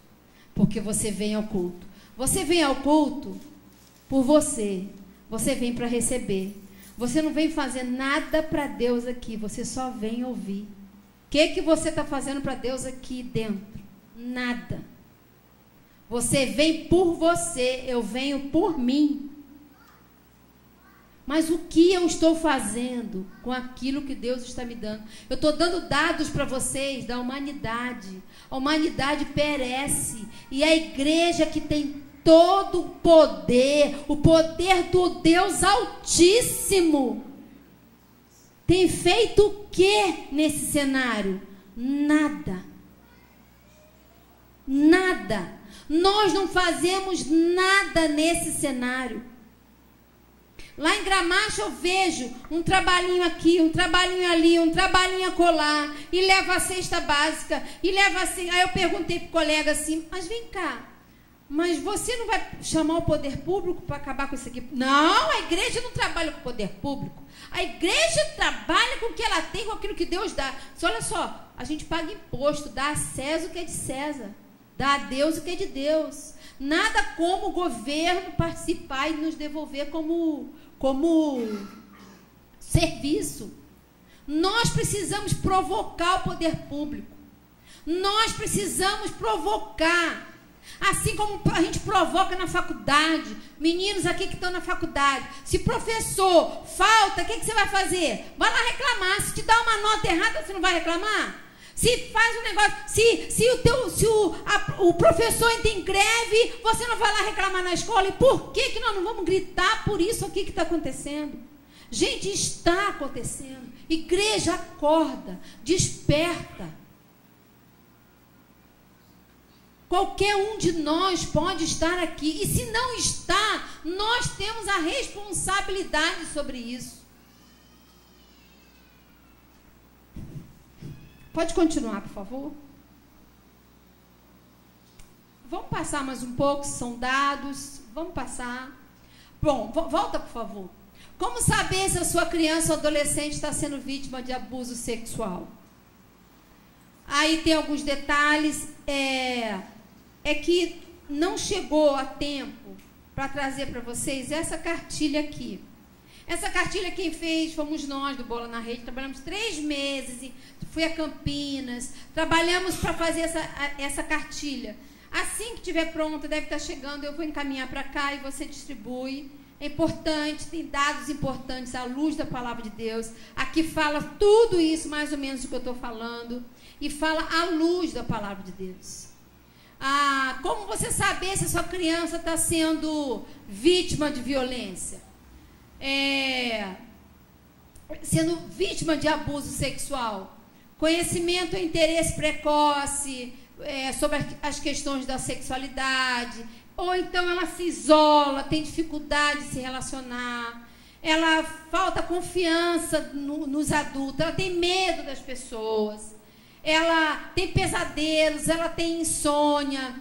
Porque você vem ao culto. Você vem ao culto por você. Você vem para receber. Você não vem fazer nada para Deus aqui. Você só vem ouvir. O que você está fazendo para Deus aqui dentro? Nada. Você vem por você. Eu venho por mim. Mas o que eu estou fazendo com aquilo que Deus está me dando? Eu estou dando dados para vocês da humanidade. A humanidade perece. E a igreja que tem todo o poder do Deus Altíssimo, tem feito o que nesse cenário? Nada. Nada. Nós não fazemos nada nesse cenário. Lá em Gramacho eu vejo um trabalhinho aqui, um trabalhinho ali, um trabalhinho acolá, e leva a cesta básica, e leva assim. Aí eu perguntei pro colega assim, mas vem cá, mas você não vai chamar o poder público para acabar com isso aqui? Não, a igreja não trabalha com o poder público. A igreja trabalha com o que ela tem, com aquilo que Deus dá. Olha só, a gente paga imposto, dá a César o que é de César, dá a Deus o que é de Deus. Nada como o governo participar e nos devolver como serviço. Nós precisamos provocar o poder público. Nós precisamos provocar. Assim como a gente provoca na faculdade. Meninos aqui que estão na faculdade. Se professor falta, o que você vai fazer? Vai lá reclamar. Se te dá uma nota errada, você não vai reclamar? Se faz um negócio, se o professor entra em greve, você não vai lá reclamar na escola. E por que nós não vamos gritar por isso aqui que está acontecendo? Gente, está acontecendo. Igreja, acorda, desperta. Qualquer um de nós pode estar aqui. E se não está, nós temos a responsabilidade sobre isso. Pode continuar, por favor? Vamos passar mais um pouco, são dados. Vamos passar. Bom, volta, por favor. Como saber se a sua criança ou adolescente está sendo vítima de abuso sexual? Aí tem alguns detalhes. É que não chegou a tempo para trazer para vocês essa cartilha aqui. Essa cartilha quem fez fomos nós do Bola na Rede. Trabalhamos 3 meses, fui a Campinas, trabalhamos para fazer essa cartilha. Assim que estiver pronta, deve estar chegando, eu vou encaminhar para cá e você distribui. É importante, tem dados importantes à luz da palavra de Deus. Aqui fala tudo isso, mais ou menos, do que eu estou falando. E fala à luz da palavra de Deus. Como você saber se a sua criança está sendo vítima de violência? Sendo vítima de abuso sexual? Conhecimento e interesse precoce sobre as questões da sexualidade. Ou então ela se isola, tem dificuldade de se relacionar. Ela falta confiança nos adultos, ela tem medo das pessoas. Ela tem pesadelos, ela tem insônia,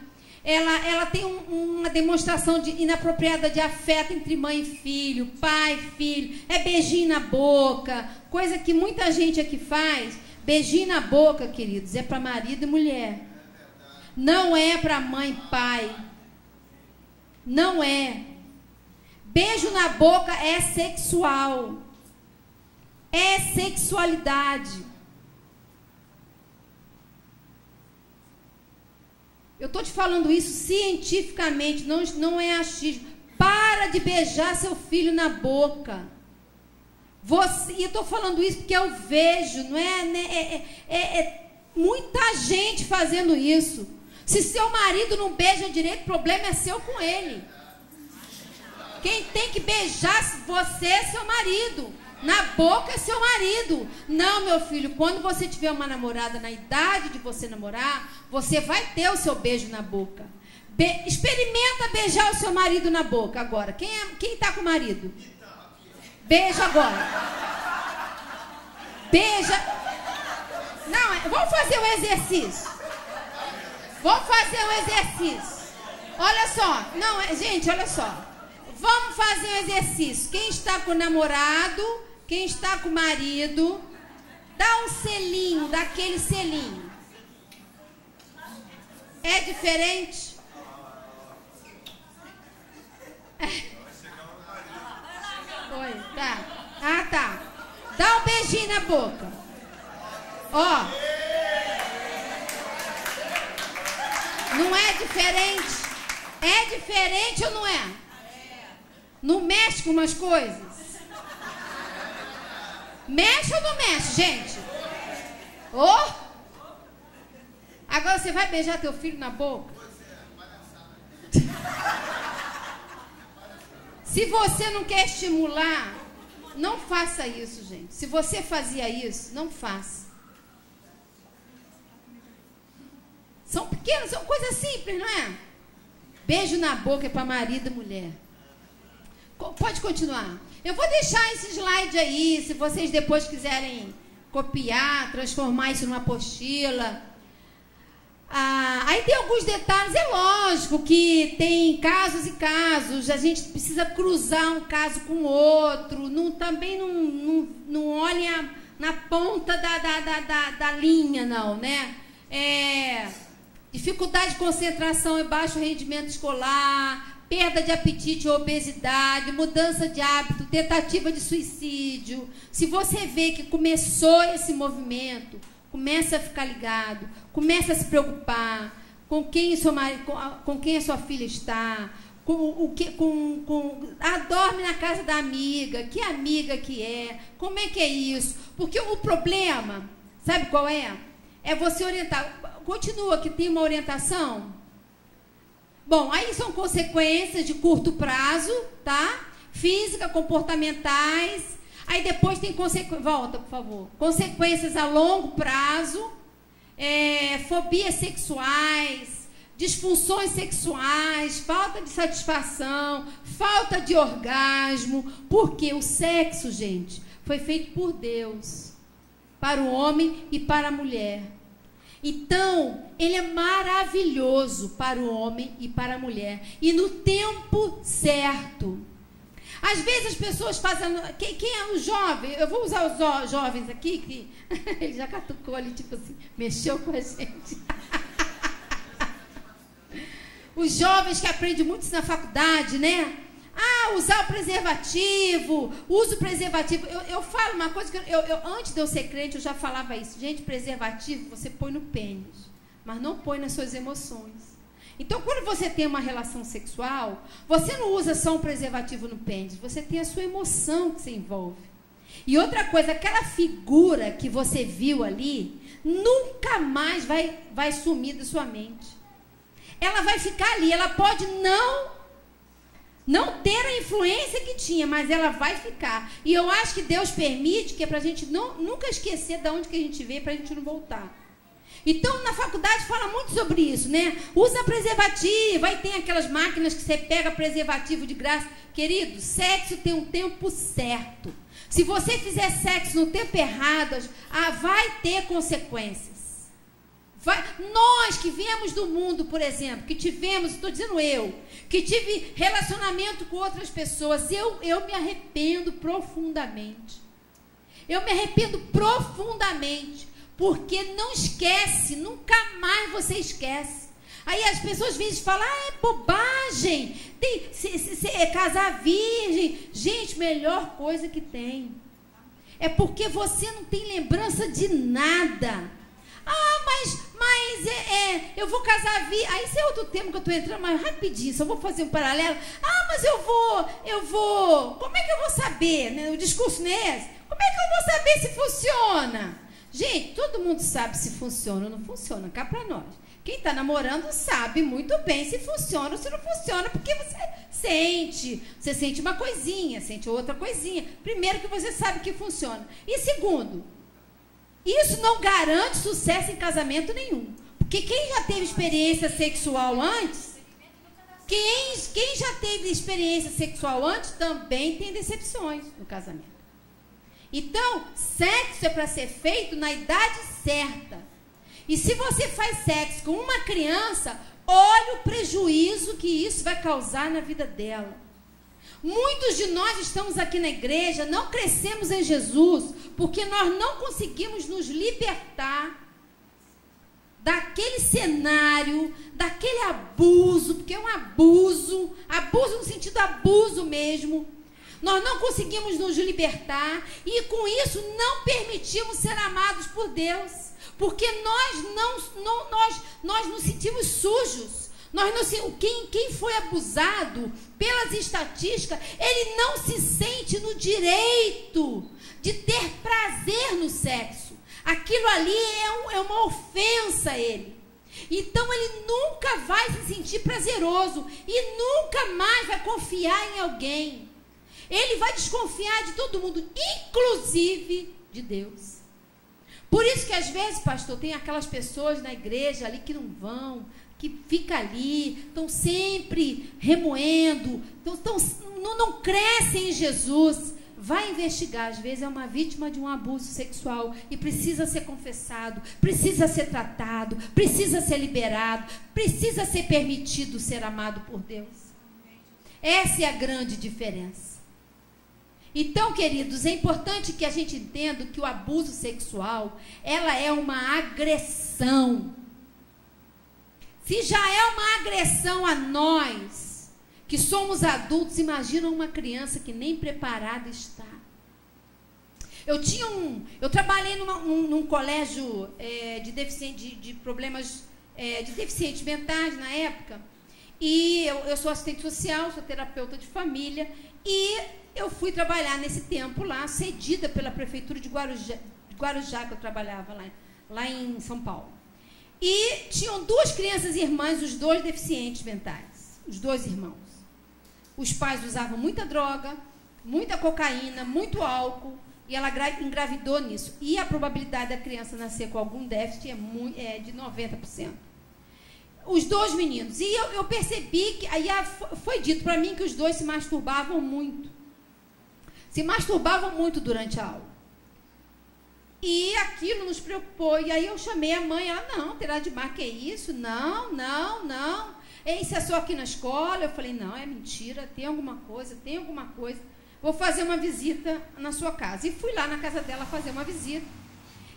ela tem uma demonstração inapropriada de afeto entre mãe e filho, pai e filho, beijinho na boca, coisa que muita gente aqui faz. Beijinho na boca, queridos, é para marido e mulher, não é para mãe e pai, não é. Beijo na boca é sexual, é sexualidade. Eu estou te falando isso cientificamente, não é achismo. Para de beijar seu filho na boca. E eu estou falando isso porque eu vejo, não é muita gente fazendo isso. Se seu marido não beija direito, o problema é seu com ele. Quem tem que beijar você é seu marido. Na boca é seu marido. Não, meu filho, quando você tiver uma namorada na idade de você namorar, você vai ter o seu beijo na boca. Experimenta beijar o seu marido na boca agora. Quem tá com o marido? Beija agora. Beija. Não, vamos fazer um exercício. Vamos fazer um exercício. Olha só. Não, gente, olha só. Vamos fazer um exercício. Quem está com o namorado, quem está com o marido, dá um selinho, daquele selinho. É diferente? Oi, tá. Tá. Dá um beijinho na boca. Ó. Não é diferente? É diferente ou não é? Não mexe com umas coisas? Mexe ou não mexe, gente? Agora você vai beijar teu filho na boca? Se você não quer estimular, não faça isso, gente. Se você fazia isso, não faça. São pequenas, são coisas simples, não é? Beijo na boca é para marido e mulher. Pode continuar. Eu vou deixar esse slide aí, se vocês depois quiserem copiar, transformar isso numa apostila. Aí tem alguns detalhes, é lógico que tem casos e casos, a gente precisa cruzar um caso com o outro, também não olha na ponta da linha, não, né? Dificuldade de concentração e baixo rendimento escolar, perda de apetite ou obesidade, mudança de hábito, tentativa de suicídio. Se você vê que começou esse movimento, começa a ficar ligado, começa a se preocupar com quem a sua filha está, dorme na casa da amiga, que amiga que é, como é que é isso? Porque o problema, sabe qual é? É você orientar. Continua, que tem uma orientação. Bom, aí são consequências de curto prazo, tá? Física, comportamentais. Aí depois tem consequências. Volta, por favor. Consequências a longo prazo. Fobias sexuais, disfunções sexuais, falta de satisfação, falta de orgasmo. Porque o sexo, gente, foi feito por Deus, para o homem e para a mulher. Então, ele é maravilhoso para o homem e para a mulher. E no tempo certo. Às vezes as pessoas fazem... Quem é o jovem? Eu vou usar os jovens aqui, que ele já catucou ali, tipo assim, mexeu com a gente. Os jovens que aprendem muito isso na faculdade, né? Usar o preservativo, uso o preservativo. Eu falo uma coisa que antes de eu ser crente, eu já falava isso. Gente, preservativo você põe no pênis, mas não põe nas suas emoções. Então, quando você tem uma relação sexual, você não usa só um preservativo no pênis, você tem a sua emoção que se envolve. E outra coisa, aquela figura que você viu ali, nunca mais vai sumir da sua mente. Ela vai ficar ali, ela pode não ter a influência que tinha, mas ela vai ficar. E eu acho que Deus permite que é para a gente nunca esquecer de onde que a gente veio, para a gente não voltar. Então, na faculdade fala muito sobre isso, né? Usa preservativo, aí tem aquelas máquinas que você pega preservativo de graça. Querido, sexo tem um tempo certo. Se você fizer sexo no tempo errado, vai ter consequências. Nós que viemos do mundo, por exemplo, que tivemos, estou dizendo que tive relacionamento com outras pessoas, eu me arrependo profundamente. Eu me arrependo profundamente, porque não esquece, nunca mais você esquece. Aí as pessoas às vezes falam, é bobagem, casar virgem. Gente, melhor coisa que tem. É porque você não tem lembrança de nada. Eu vou casar virgem. Aí esse é outro tema que eu estou entrando, mas rapidinho, só vou fazer um paralelo. Mas eu vou. Como é que eu vou saber? Né? O discurso não é esse? Como é que eu vou saber se funciona? Gente, todo mundo sabe se funciona ou não funciona, cá para nós. Quem está namorando sabe muito bem se funciona ou se não funciona, porque você sente uma coisinha, sente outra coisinha. Primeiro que você sabe que funciona. E segundo, isso não garante sucesso em casamento nenhum. Porque quem já teve experiência sexual antes, quem já teve experiência sexual antes também tem decepções no casamento. Então, sexo é para ser feito na idade certa. E se você faz sexo com uma criança, olha o prejuízo que isso vai causar na vida dela. Muitos de nós estamos aqui na igreja, não crescemos em Jesus, porque nós não conseguimos nos libertar daquele cenário, daquele abuso, porque é um abuso no sentido abuso mesmo. Nós não conseguimos nos libertar e com isso não permitimos ser amados por Deus, porque nós nos sentimos sujos. Quem foi abusado pelas estatísticas, ele não se sente no direito de ter prazer no sexo. Aquilo ali é uma ofensa a ele. Então ele nunca vai se sentir prazeroso e nunca mais vai confiar em alguém. Ele vai desconfiar de todo mundo, inclusive de Deus. Por isso que às vezes, pastor, tem aquelas pessoas na igreja ali que não vão, que fica ali, estão sempre remoendo, não crescem em Jesus. Vai investigar, às vezes é uma vítima de um abuso sexual e precisa ser confessado, precisa ser tratado, precisa ser liberado, precisa ser permitido ser amado por Deus. Essa é a grande diferença. Então, queridos, é importante que a gente entenda que o abuso sexual, ela é uma agressão. Se já é uma agressão a nós, que somos adultos, imagina uma criança que nem preparada está. Eu trabalhei num colégio de problemas de deficientes mentais na época, e eu sou assistente social, sou terapeuta de família, e eu fui trabalhar nesse tempo lá, cedida pela prefeitura de Guarujá, que eu trabalhava lá em São Paulo. E tinham 2 crianças irmãs, os 2 deficientes mentais, os 2 irmãos. Os pais usavam muita droga, muita cocaína, muito álcool, e ela engravidou nisso. E a probabilidade da criança nascer com algum déficit é de 90%. Os 2 meninos. E eu percebi que, aí foi dito para mim que os 2 se masturbavam muito. Se masturbavam muito durante a aula. E aquilo nos preocupou. E aí eu chamei a mãe, ela, não, terá de mar, que é isso? Não. Isso é só aqui na escola? Eu falei, não, é mentira, tem alguma coisa. Vou fazer uma visita na sua casa. E fui lá na casa dela fazer uma visita.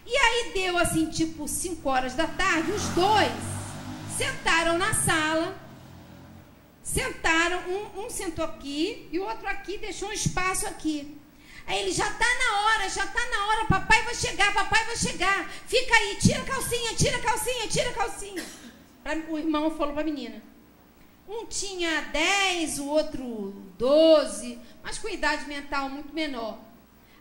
E aí deu assim, tipo 5 horas da tarde, os 2 sentaram na sala, um sentou aqui e o outro aqui, deixou um espaço aqui. Aí ele, já tá na hora, papai vai chegar. Fica aí, tira a calcinha. O irmão falou para a menina. Um tinha 10, o outro 12, mas com idade mental muito menor.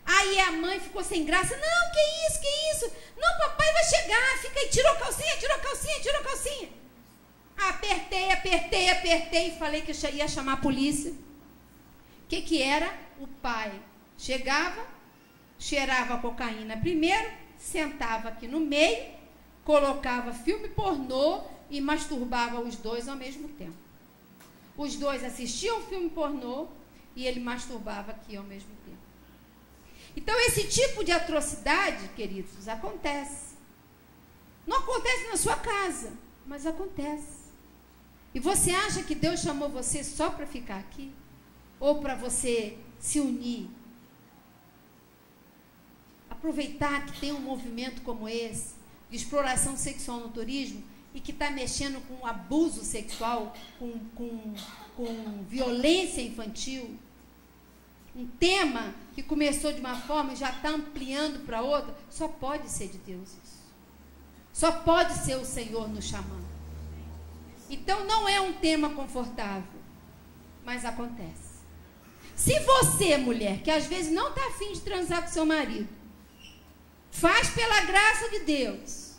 Aí a mãe ficou sem graça. Não, que isso? Não, papai vai chegar, fica aí, tirou a calcinha. Apertei, falei que eu ia chamar a polícia. O que era? O pai chegava, cheirava a cocaína primeiro, sentava aqui no meio, colocava filme pornô e masturbava os 2 ao mesmo tempo. Os 2 assistiam filme pornô e ele masturbava aqui ao mesmo tempo. Então, esse tipo de atrocidade, queridos, acontece. Não acontece na sua casa, mas acontece. E você acha que Deus chamou você só para ficar aqui? Ou para você se unir? Aproveitar que tem um movimento como esse, de exploração sexual no turismo, e que está mexendo com abuso sexual, com violência infantil, um tema que começou de uma forma e já está ampliando para outra, só pode ser de Deus isso. Só pode ser o Senhor nos chamando. Então não é um tema confortável, mas acontece. Se você, mulher, que às vezes não está afim de transar com seu marido, faz pela graça de Deus,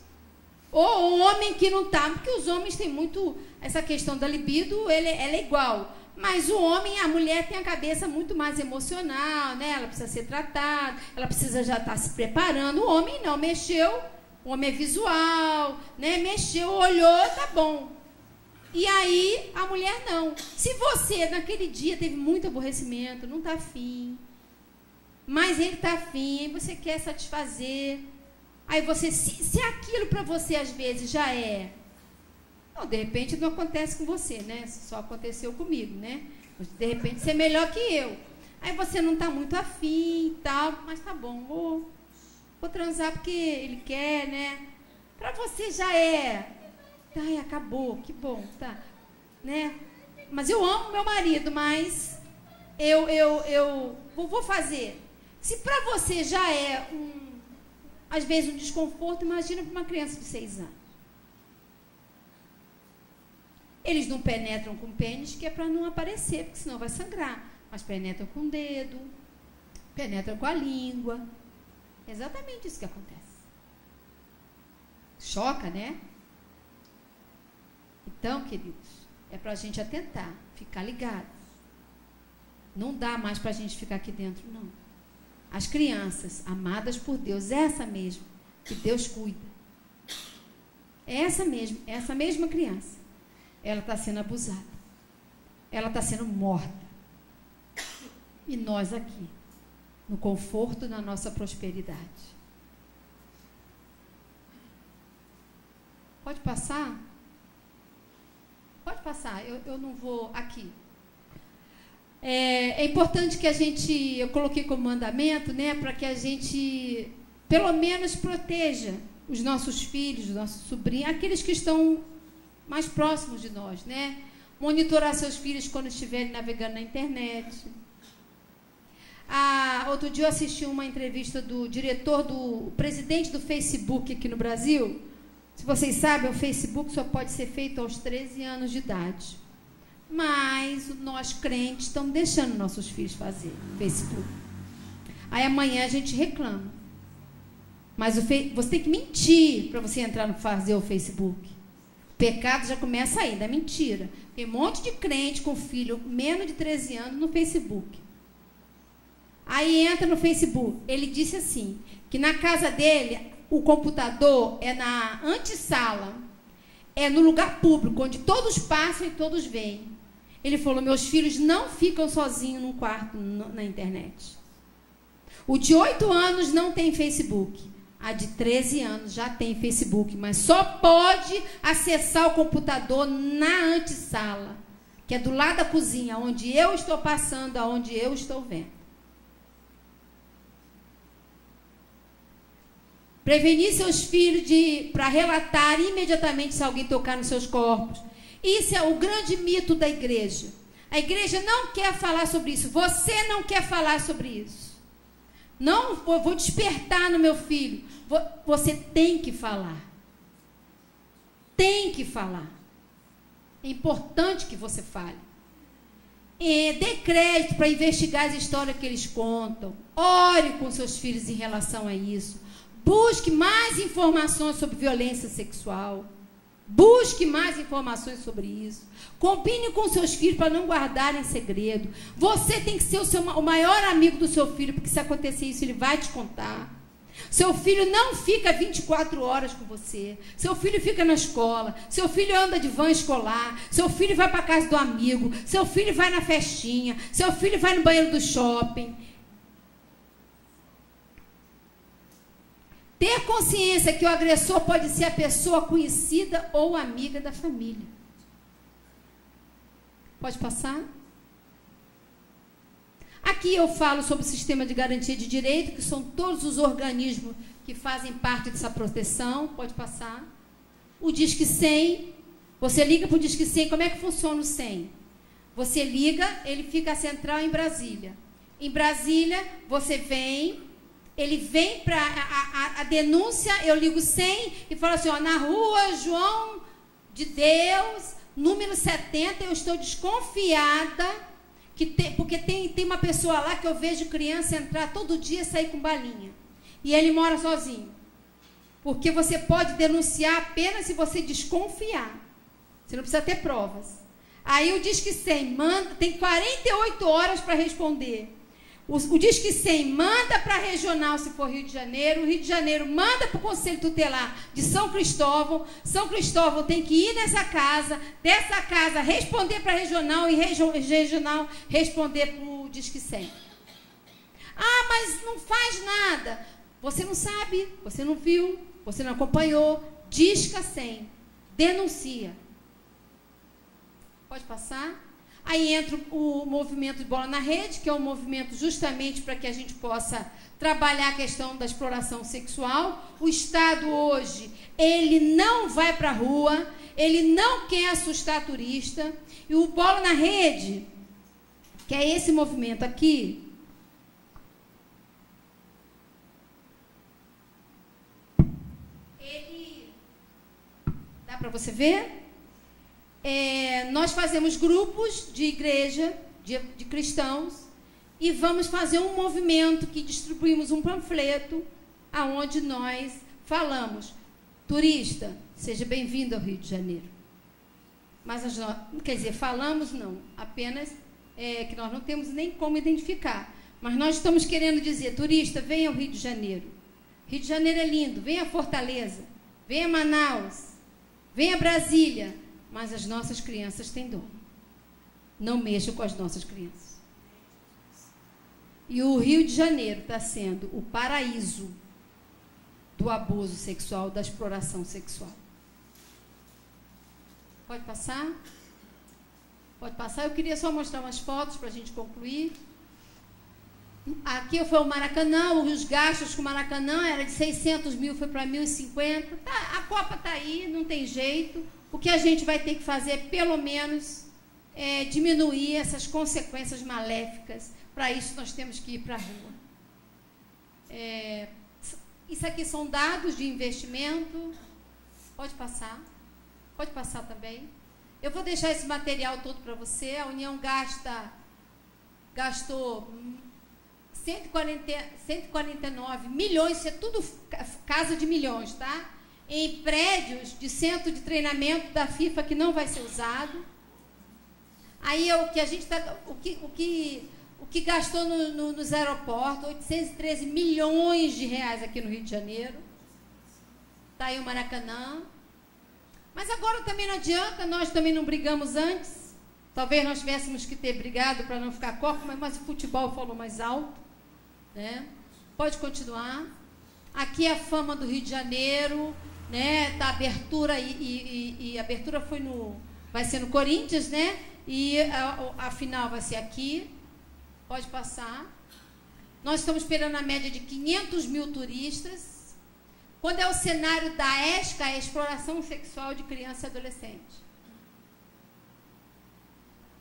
ou homem que não está, porque os homens têm muito essa questão da libido, ela é igual. Mas o homem, a mulher tem a cabeça muito mais emocional, né? Ela precisa ser tratada, ela precisa já estar se preparando. O homem não, mexeu, o homem é visual, né? Mexeu, olhou, tá bom. E aí, a mulher não. Se você, naquele dia, teve muito aborrecimento, não está afim, mas ele está afim, você quer satisfazer, aí você, se aquilo para você, às vezes, já é... Não, de repente não acontece com você, né? Só aconteceu comigo, né? De repente você é melhor que eu. Aí você não está muito afim e tal, mas tá bom, vou transar porque ele quer, né? Para você já é... Ai, acabou, que bom, tá, né? Mas eu amo meu marido, mas eu vou fazer. Se para você já é às vezes um desconforto, imagina para uma criança de 6 anos. Eles não penetram com pênis, que é para não aparecer, porque senão vai sangrar. Mas penetram com o dedo, penetram com a língua. É exatamente isso que acontece. Choca, né? Então, queridos, é para a gente atentar, ficar ligado. Não dá mais para a gente ficar aqui dentro, não. As crianças amadas por Deus, essa mesmo, que Deus cuida. Essa mesma criança. ela está sendo abusada. Ela está sendo morta. E nós aqui, no conforto da nossa prosperidade. Pode passar? Pode passar, eu não vou aqui. É importante que a gente, eu coloquei como mandamento, né, para que a gente, pelo menos, proteja os nossos filhos, os nossos sobrinhos, aqueles que estão mais próximos de nós, né? Monitorar seus filhos quando estiverem navegando na internet. Outro dia eu assisti uma entrevista do diretor, do presidente do Facebook aqui no Brasil. Se vocês sabem, o Facebook só pode ser feito aos 13 anos de idade. Mas nós crentes estamos deixando nossos filhos fazer Facebook. Aí amanhã a gente reclama. Mas você tem que mentir para você entrar no fazer o Facebook. O pecado já começa aí, da mentira. Tem um monte de crente com filho menos de 13 anos no Facebook. Aí entra no Facebook. Ele disse assim, que na casa dele o computador é na antessala, é no lugar público, onde todos passam e todos veem. Ele falou, meus filhos não ficam sozinhos num quarto na internet. O de 8 anos não tem Facebook. A de 13 anos já tem Facebook, mas só pode acessar o computador na antessala, que é do lado da cozinha, onde eu estou passando, aonde eu estou vendo. Prevenir seus filhos para relatar imediatamente se alguém tocar nos seus corpos. Isso é o grande mito da igreja. A igreja não quer falar sobre isso. Você não quer falar sobre isso. Não, eu vou despertar no meu filho. Você tem que falar. Tem que falar. É importante que você fale. Dê crédito para investigar as histórias que eles contam. Ore com seus filhos em relação a isso. Busque mais informações sobre violência sexual. Busque mais informações sobre isso. Combine com seus filhos para não guardarem segredo. Você tem que ser o maior amigo do seu filho, porque se acontecer isso, ele vai te contar. Seu filho não fica 24 horas com você. Seu filho fica na escola. Seu filho anda de van escolar. Seu filho vai para a casa do amigo. Seu filho vai na festinha. Seu filho vai no banheiro do shopping. Ter consciência que o agressor pode ser a pessoa conhecida ou amiga da família. Pode passar? Aqui eu falo sobre o sistema de garantia de direito, que são todos os organismos que fazem parte dessa proteção. Pode passar. O Disque 100. Você liga para o Disque 100. Como é que funciona o 100? Você liga, ele fica a central em Brasília. Em Brasília, você vem... Ele vem para a denúncia, eu ligo 100 e falo assim, ó, na rua João de Deus, número 70, eu estou desconfiada, porque tem uma pessoa lá que eu vejo criança entrar todo dia e sair com balinha. E ele mora sozinho. Porque você pode denunciar apenas se você desconfiar. Você não precisa ter provas. Aí o Disque 100 tem 48 horas para responder. O Disque 100 manda para a regional, se for Rio de Janeiro. O Rio de Janeiro manda para o Conselho Tutelar de São Cristóvão. São Cristóvão tem que ir nessa casa, dessa casa responder para a regional e regional responder para o Disque 100. Ah, mas não faz nada. Você não sabe, você não viu, você não acompanhou. Disque 100. Denuncia. Pode passar? Aí entra o movimento de Bola na Rede, que é um movimento justamente para que a gente possa trabalhar a questão da exploração sexual. O Estado hoje, ele não vai para a rua, ele não quer assustar turista. E o Bola na Rede, que é esse movimento aqui, ele... Dá para você ver? Nós fazemos grupos de igreja, de cristãos, e vamos fazer um movimento que distribuímos um panfleto, aonde nós falamos, turista, seja bem-vindo ao Rio de Janeiro. Mas, quer dizer, falamos não, apenas que nós não temos nem como identificar. Mas nós estamos querendo dizer, turista, venha ao Rio de Janeiro. Rio de Janeiro é lindo, venha a Fortaleza, venha a Manaus, venha a Brasília. mas as nossas crianças têm dono. Não mexam com as nossas crianças. E o Rio de Janeiro está sendo o paraíso do abuso sexual, da exploração sexual. Pode passar? Pode passar. Eu queria só mostrar umas fotos para a gente concluir. Aqui foi o Maracanã, os gastos com o Maracanã era de 600 mil, foi para 1.050. Tá, a Copa está aí, não tem jeito. O que a gente vai ter que fazer é, pelo menos, diminuir essas consequências maléficas. Para isso, nós temos que ir para a rua. Isso aqui são dados de investimento. Pode passar. Pode passar também. Eu vou deixar esse material todo para você. A União gastou 149 milhões, isso é tudo casa de milhões, tá? Em prédios de centro de treinamento da FIFA que não vai ser usado. Aí o que a gente está, o que gastou nos aeroportos, 813 milhões de reais aqui no Rio de Janeiro. Tá aí o Maracanã. Mas agora também não adianta, nós também não brigamos antes. Talvez nós tivéssemos que ter brigado para não ficar Copa, mas o futebol falou mais alto, né? Pode continuar. Aqui é a fama do Rio de Janeiro, né? Da abertura e a abertura vai ser no Corinthians, né? E a final vai ser aqui. Pode passar. Nós estamos esperando a média de 500 mil turistas. Quando é o cenário da ESCA, a exploração sexual de criança e adolescente.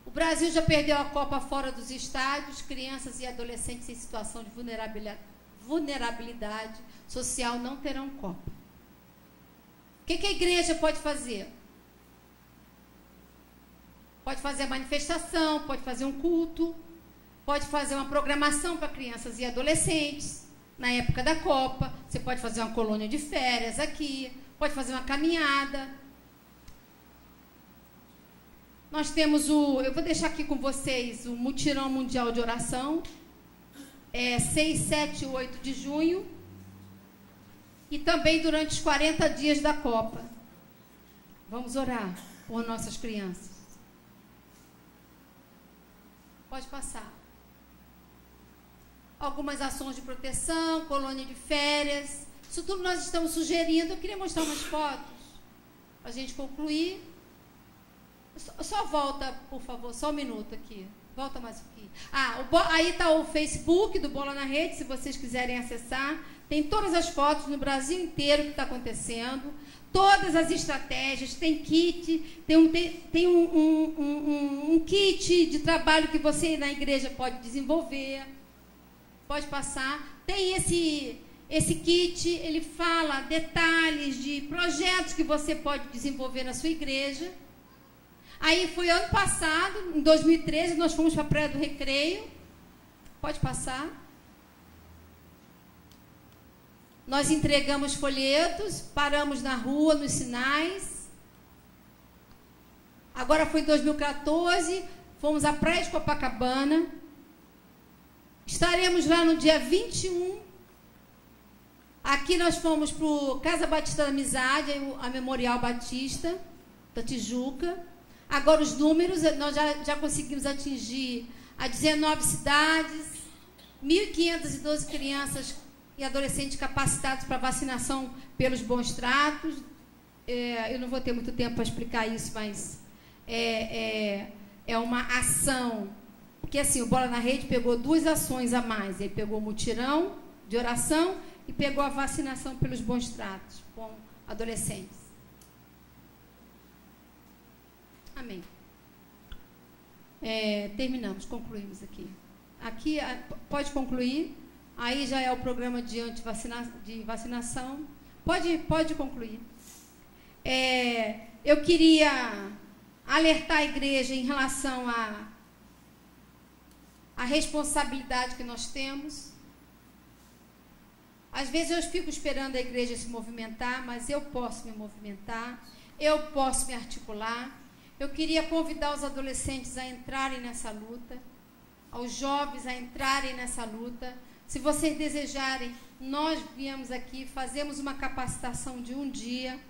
O Brasil já perdeu a Copa fora dos estádios, crianças e adolescentes em situação de vulnerabilidade social não terão Copa. O que a igreja pode fazer? Pode fazer a manifestação, pode fazer um culto, pode fazer uma programação para crianças e adolescentes. Na época da Copa, você pode fazer uma colônia de férias aqui, pode fazer uma caminhada. Nós temos eu vou deixar aqui com vocês o Mutirão Mundial de Oração, 6, 7 e 8 de junho, e também durante os 40 dias da Copa. Vamos orar por nossas crianças. Pode passar. Algumas ações de proteção, colônia de férias. Isso tudo nós estamos sugerindo. Eu queria mostrar umas fotos para a gente concluir. Só volta, por favor, só um minuto aqui. Volta mais aqui. Aí está o Facebook do Bola na Rede, se vocês quiserem acessar. Tem todas as fotos no Brasil inteiro que está acontecendo. Todas as estratégias, tem kit, tem um kit de trabalho que você na igreja pode desenvolver. Pode passar. Tem esse kit, ele fala detalhes de projetos que você pode desenvolver na sua igreja. Aí foi ano passado, em 2013, nós fomos para a Praia do Recreio. Pode passar. Nós entregamos folhetos, paramos na rua, nos sinais. Agora foi em 2014, fomos à Praia de Copacabana. Estaremos lá no dia 21. Aqui nós fomos para o Casa Batista da Amizade, a Memorial Batista da Tijuca. Agora os números, nós já conseguimos atingir a 19 cidades, 1.512 crianças e adolescentes capacitados para vacinação pelos bons tratos. Eu não vou ter muito tempo para explicar isso, mas é uma ação. Porque assim, o Bola na Rede pegou 2 ações a mais. Ele pegou o mutirão de oração e pegou a vacinação pelos bons tratos com adolescentes. Amém. Terminamos, concluímos aqui. Aqui, pode concluir. Aí já é o programa de vacinação. Pode concluir. Eu queria alertar a igreja em relação à responsabilidade que nós temos. Às vezes eu fico esperando a igreja se movimentar, mas eu posso me movimentar, eu posso me articular. Eu queria convidar os adolescentes a entrarem nessa luta, aos jovens a entrarem nessa luta. Se vocês desejarem, nós viemos aqui, fazemos uma capacitação de um dia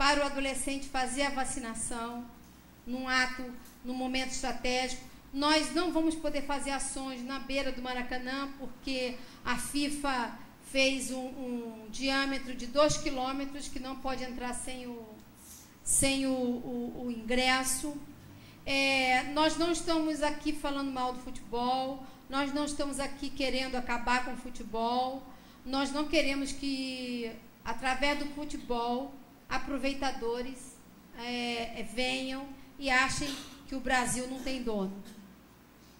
para o adolescente fazer a vacinação, num momento estratégico. Nós não vamos poder fazer ações na beira do Maracanã, porque a FIFA fez um diâmetro de 2 quilômetros, que não pode entrar sem o ingresso. Nós não estamos aqui falando mal do futebol, nós não estamos aqui querendo acabar com o futebol, nós não queremos que, através do futebol, aproveitadores venham e achem que o Brasil não tem dono.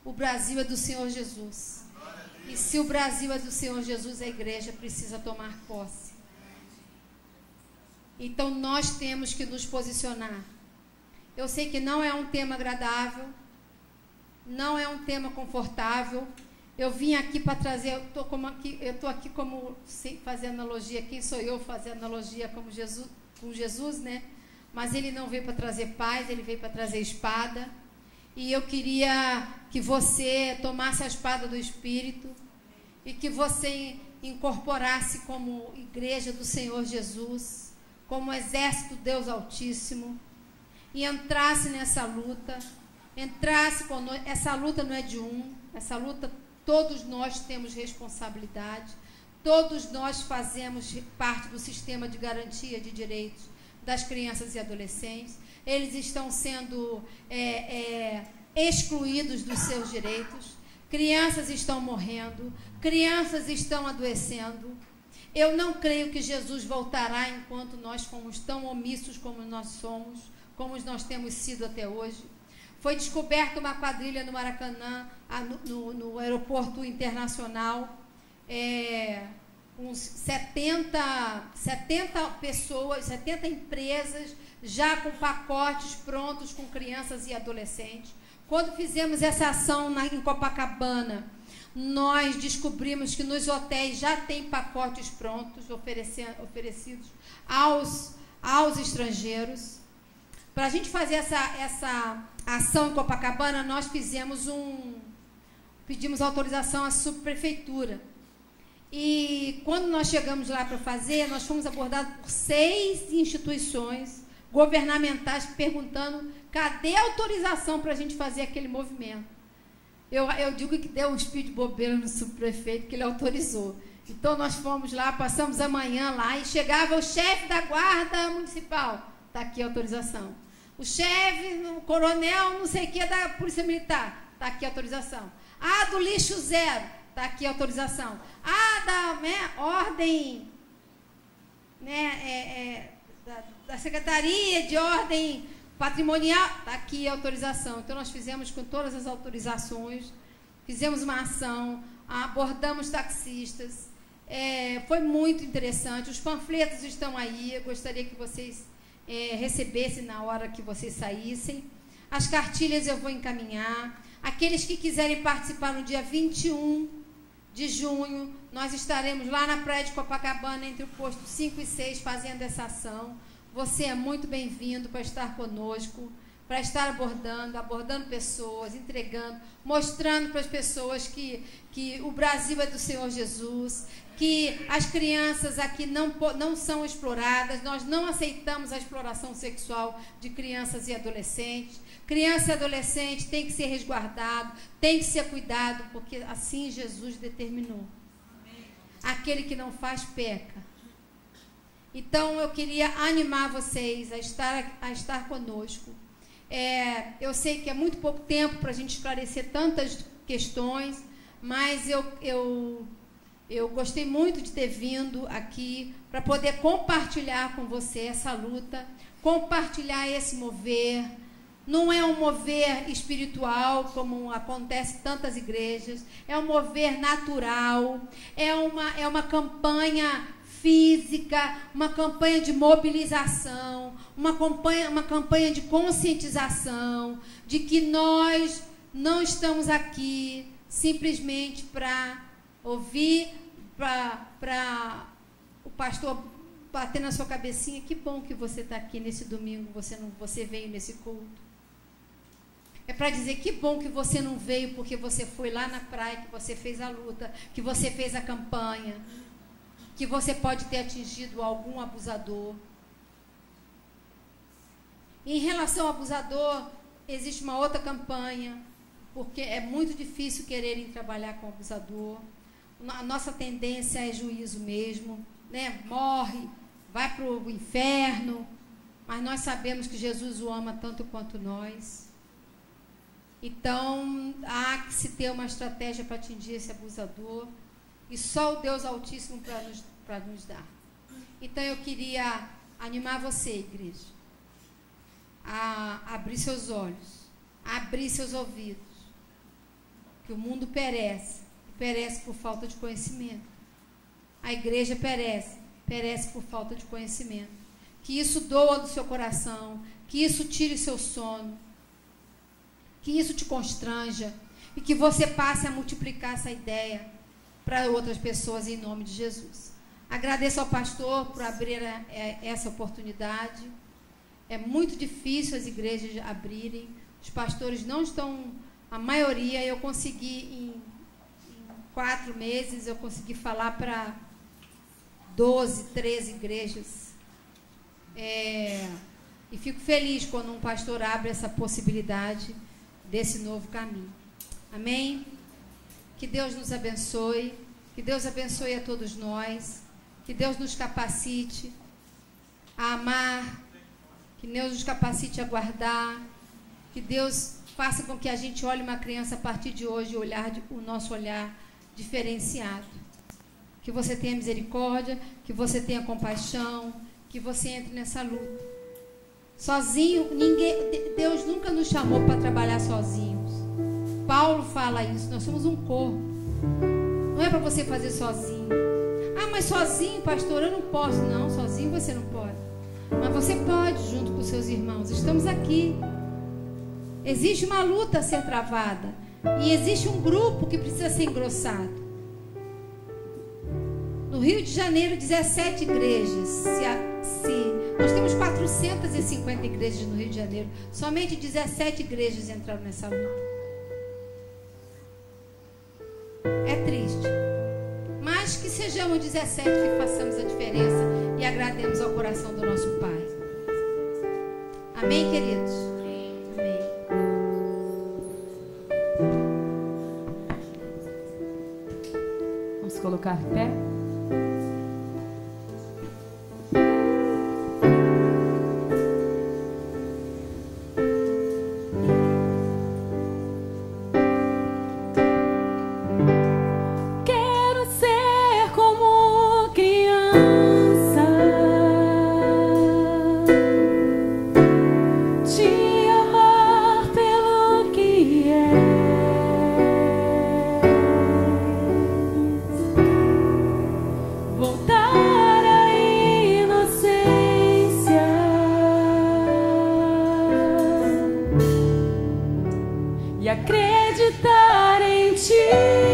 O Brasil é do Senhor Jesus. E se o Brasil é do Senhor Jesus, a igreja precisa tomar posse. Então nós temos que nos posicionar. Eu sei que não é um tema agradável, não é um tema confortável. Eu vim aqui para trazer, eu estou aqui como, fazer analogia, quem sou eu fazer analogia com Jesus, né? Mas ele não veio para trazer paz, ele veio para trazer espada. E eu queria que você tomasse a espada do Espírito e que você incorporasse como igreja do Senhor Jesus, como exército do Deus Altíssimo, e entrasse nessa luta, essa luta não é de um, essa luta todos nós temos responsabilidade, todos nós fazemos parte do sistema de garantia de direitos das crianças e adolescentes. Eles estão sendo excluídos dos seus direitos, crianças estão morrendo, crianças estão adoecendo. Eu não creio que Jesus voltará enquanto nós fomos tão omissos como nós somos, como nós temos sido até hoje. Foi descoberta uma quadrilha no Maracanã, no aeroporto internacional, com 70 pessoas, 70 empresas, já com pacotes prontos com crianças e adolescentes. Quando fizemos essa ação em Copacabana, nós descobrimos que nos hotéis já tem pacotes prontos, oferecidos aos estrangeiros. Para a gente fazer essa ação em Copacabana, nós pedimos autorização à subprefeitura. E quando nós chegamos lá para fazer, nós fomos abordados por 6 instituições governamentais perguntando cadê a autorização para a gente fazer aquele movimento. Eu digo que deu um espírito de bobeira no subprefeito, que ele autorizou. Então nós fomos lá, passamos a manhã lá e chegava o chefe da guarda municipal. Está aqui a autorização. O chefe, o coronel, não sei o que, da Polícia Militar. Está aqui a autorização. Do lixo zero. Está aqui a autorização. Da ordem, da Secretaria de Ordem Patrimonial. Está aqui a autorização. Então, nós fizemos com todas as autorizações, fizemos uma ação, abordamos taxistas. Foi muito interessante. Os panfletos estão aí. Eu gostaria que vocês recebessem na hora que vocês saíssem. As cartilhas eu vou encaminhar. Aqueles que quiserem participar no dia 21 de junho, nós estaremos lá na praia de Copacabana, entre o posto 5 e 6, fazendo essa ação. Você é muito bem-vindo para estar conosco, para estar abordando pessoas, entregando, mostrando para as pessoas que o Brasil é do Senhor Jesus, que as crianças aqui não são exploradas, nós não aceitamos a exploração sexual de crianças e adolescentes. Criança e adolescente tem que ser resguardado, tem que ser cuidado, porque assim Jesus determinou. Aquele que não faz, peca. Então, eu queria animar vocês a estar conosco. Eu sei que é muito pouco tempo para a gente esclarecer tantas questões, mas eu gostei muito de ter vindo aqui para poder compartilhar com você essa luta, compartilhar esse mover. Não é um mover espiritual, como acontece em tantas igrejas, é um mover natural, é uma campanha física, uma campanha de mobilização, uma campanha de conscientização, de que nós não estamos aqui simplesmente para ouvir, para o pastor bater na sua cabecinha. Que bom que você está aqui nesse domingo, você veio nesse culto. É para dizer que bom que você não veio porque você foi lá na praia, que você fez a luta, que você fez a campanha, que você pode ter atingido algum abusador. Em relação ao abusador, existe uma outra campanha, porque é muito difícil quererem trabalhar com o abusador. A nossa tendência é juízo mesmo, né? Morre, vai para o inferno, mas nós sabemos que Jesus o ama tanto quanto nós. Então, há que se ter uma estratégia para atingir esse abusador, e só o Deus Altíssimo para nos dar. Então, eu queria animar você, igreja, a abrir seus olhos, a abrir seus ouvidos, que o mundo perece por falta de conhecimento. A igreja perece por falta de conhecimento. Que isso doa do seu coração, que isso tire seu sono, que isso te constranja e que você passe a multiplicar essa ideia para outras pessoas em nome de Jesus. Agradeço ao pastor por abrir essa oportunidade. É muito difícil as igrejas abrirem, os pastores não estão, a maioria, eu consegui em 4 meses, eu consegui falar para 12, 13 igrejas. E fico feliz quando um pastor abre essa possibilidade desse novo caminho. Amém? Que Deus nos abençoe, que Deus abençoe a todos nós, que Deus nos capacite a amar, que Deus nos capacite a guardar, que Deus faça com que a gente olhe uma criança a partir de hoje, o nosso olhar diferenciado. Que você tenha misericórdia, que você tenha compaixão, que você entre nessa luta. Sozinho, Deus nunca nos chamou para trabalhar sozinhos. Paulo fala isso, nós somos um corpo. Não é para você fazer sozinho. Ah, mas sozinho, pastor, eu não posso. Não, sozinho você não pode. Mas você pode, junto com os seus irmãos. Estamos aqui. Existe uma luta a ser travada. E existe um grupo que precisa ser engrossado. No Rio de Janeiro, 17 igrejas. Nós temos 450 igrejas no Rio de Janeiro. Somente 17 igrejas entraram nessa luta. É triste. Mas que sejamos 17 que façamos a diferença e agrademos ao coração do nosso Pai. Amém, queridos? Amém. Vamos colocar pé. Acreditar em ti.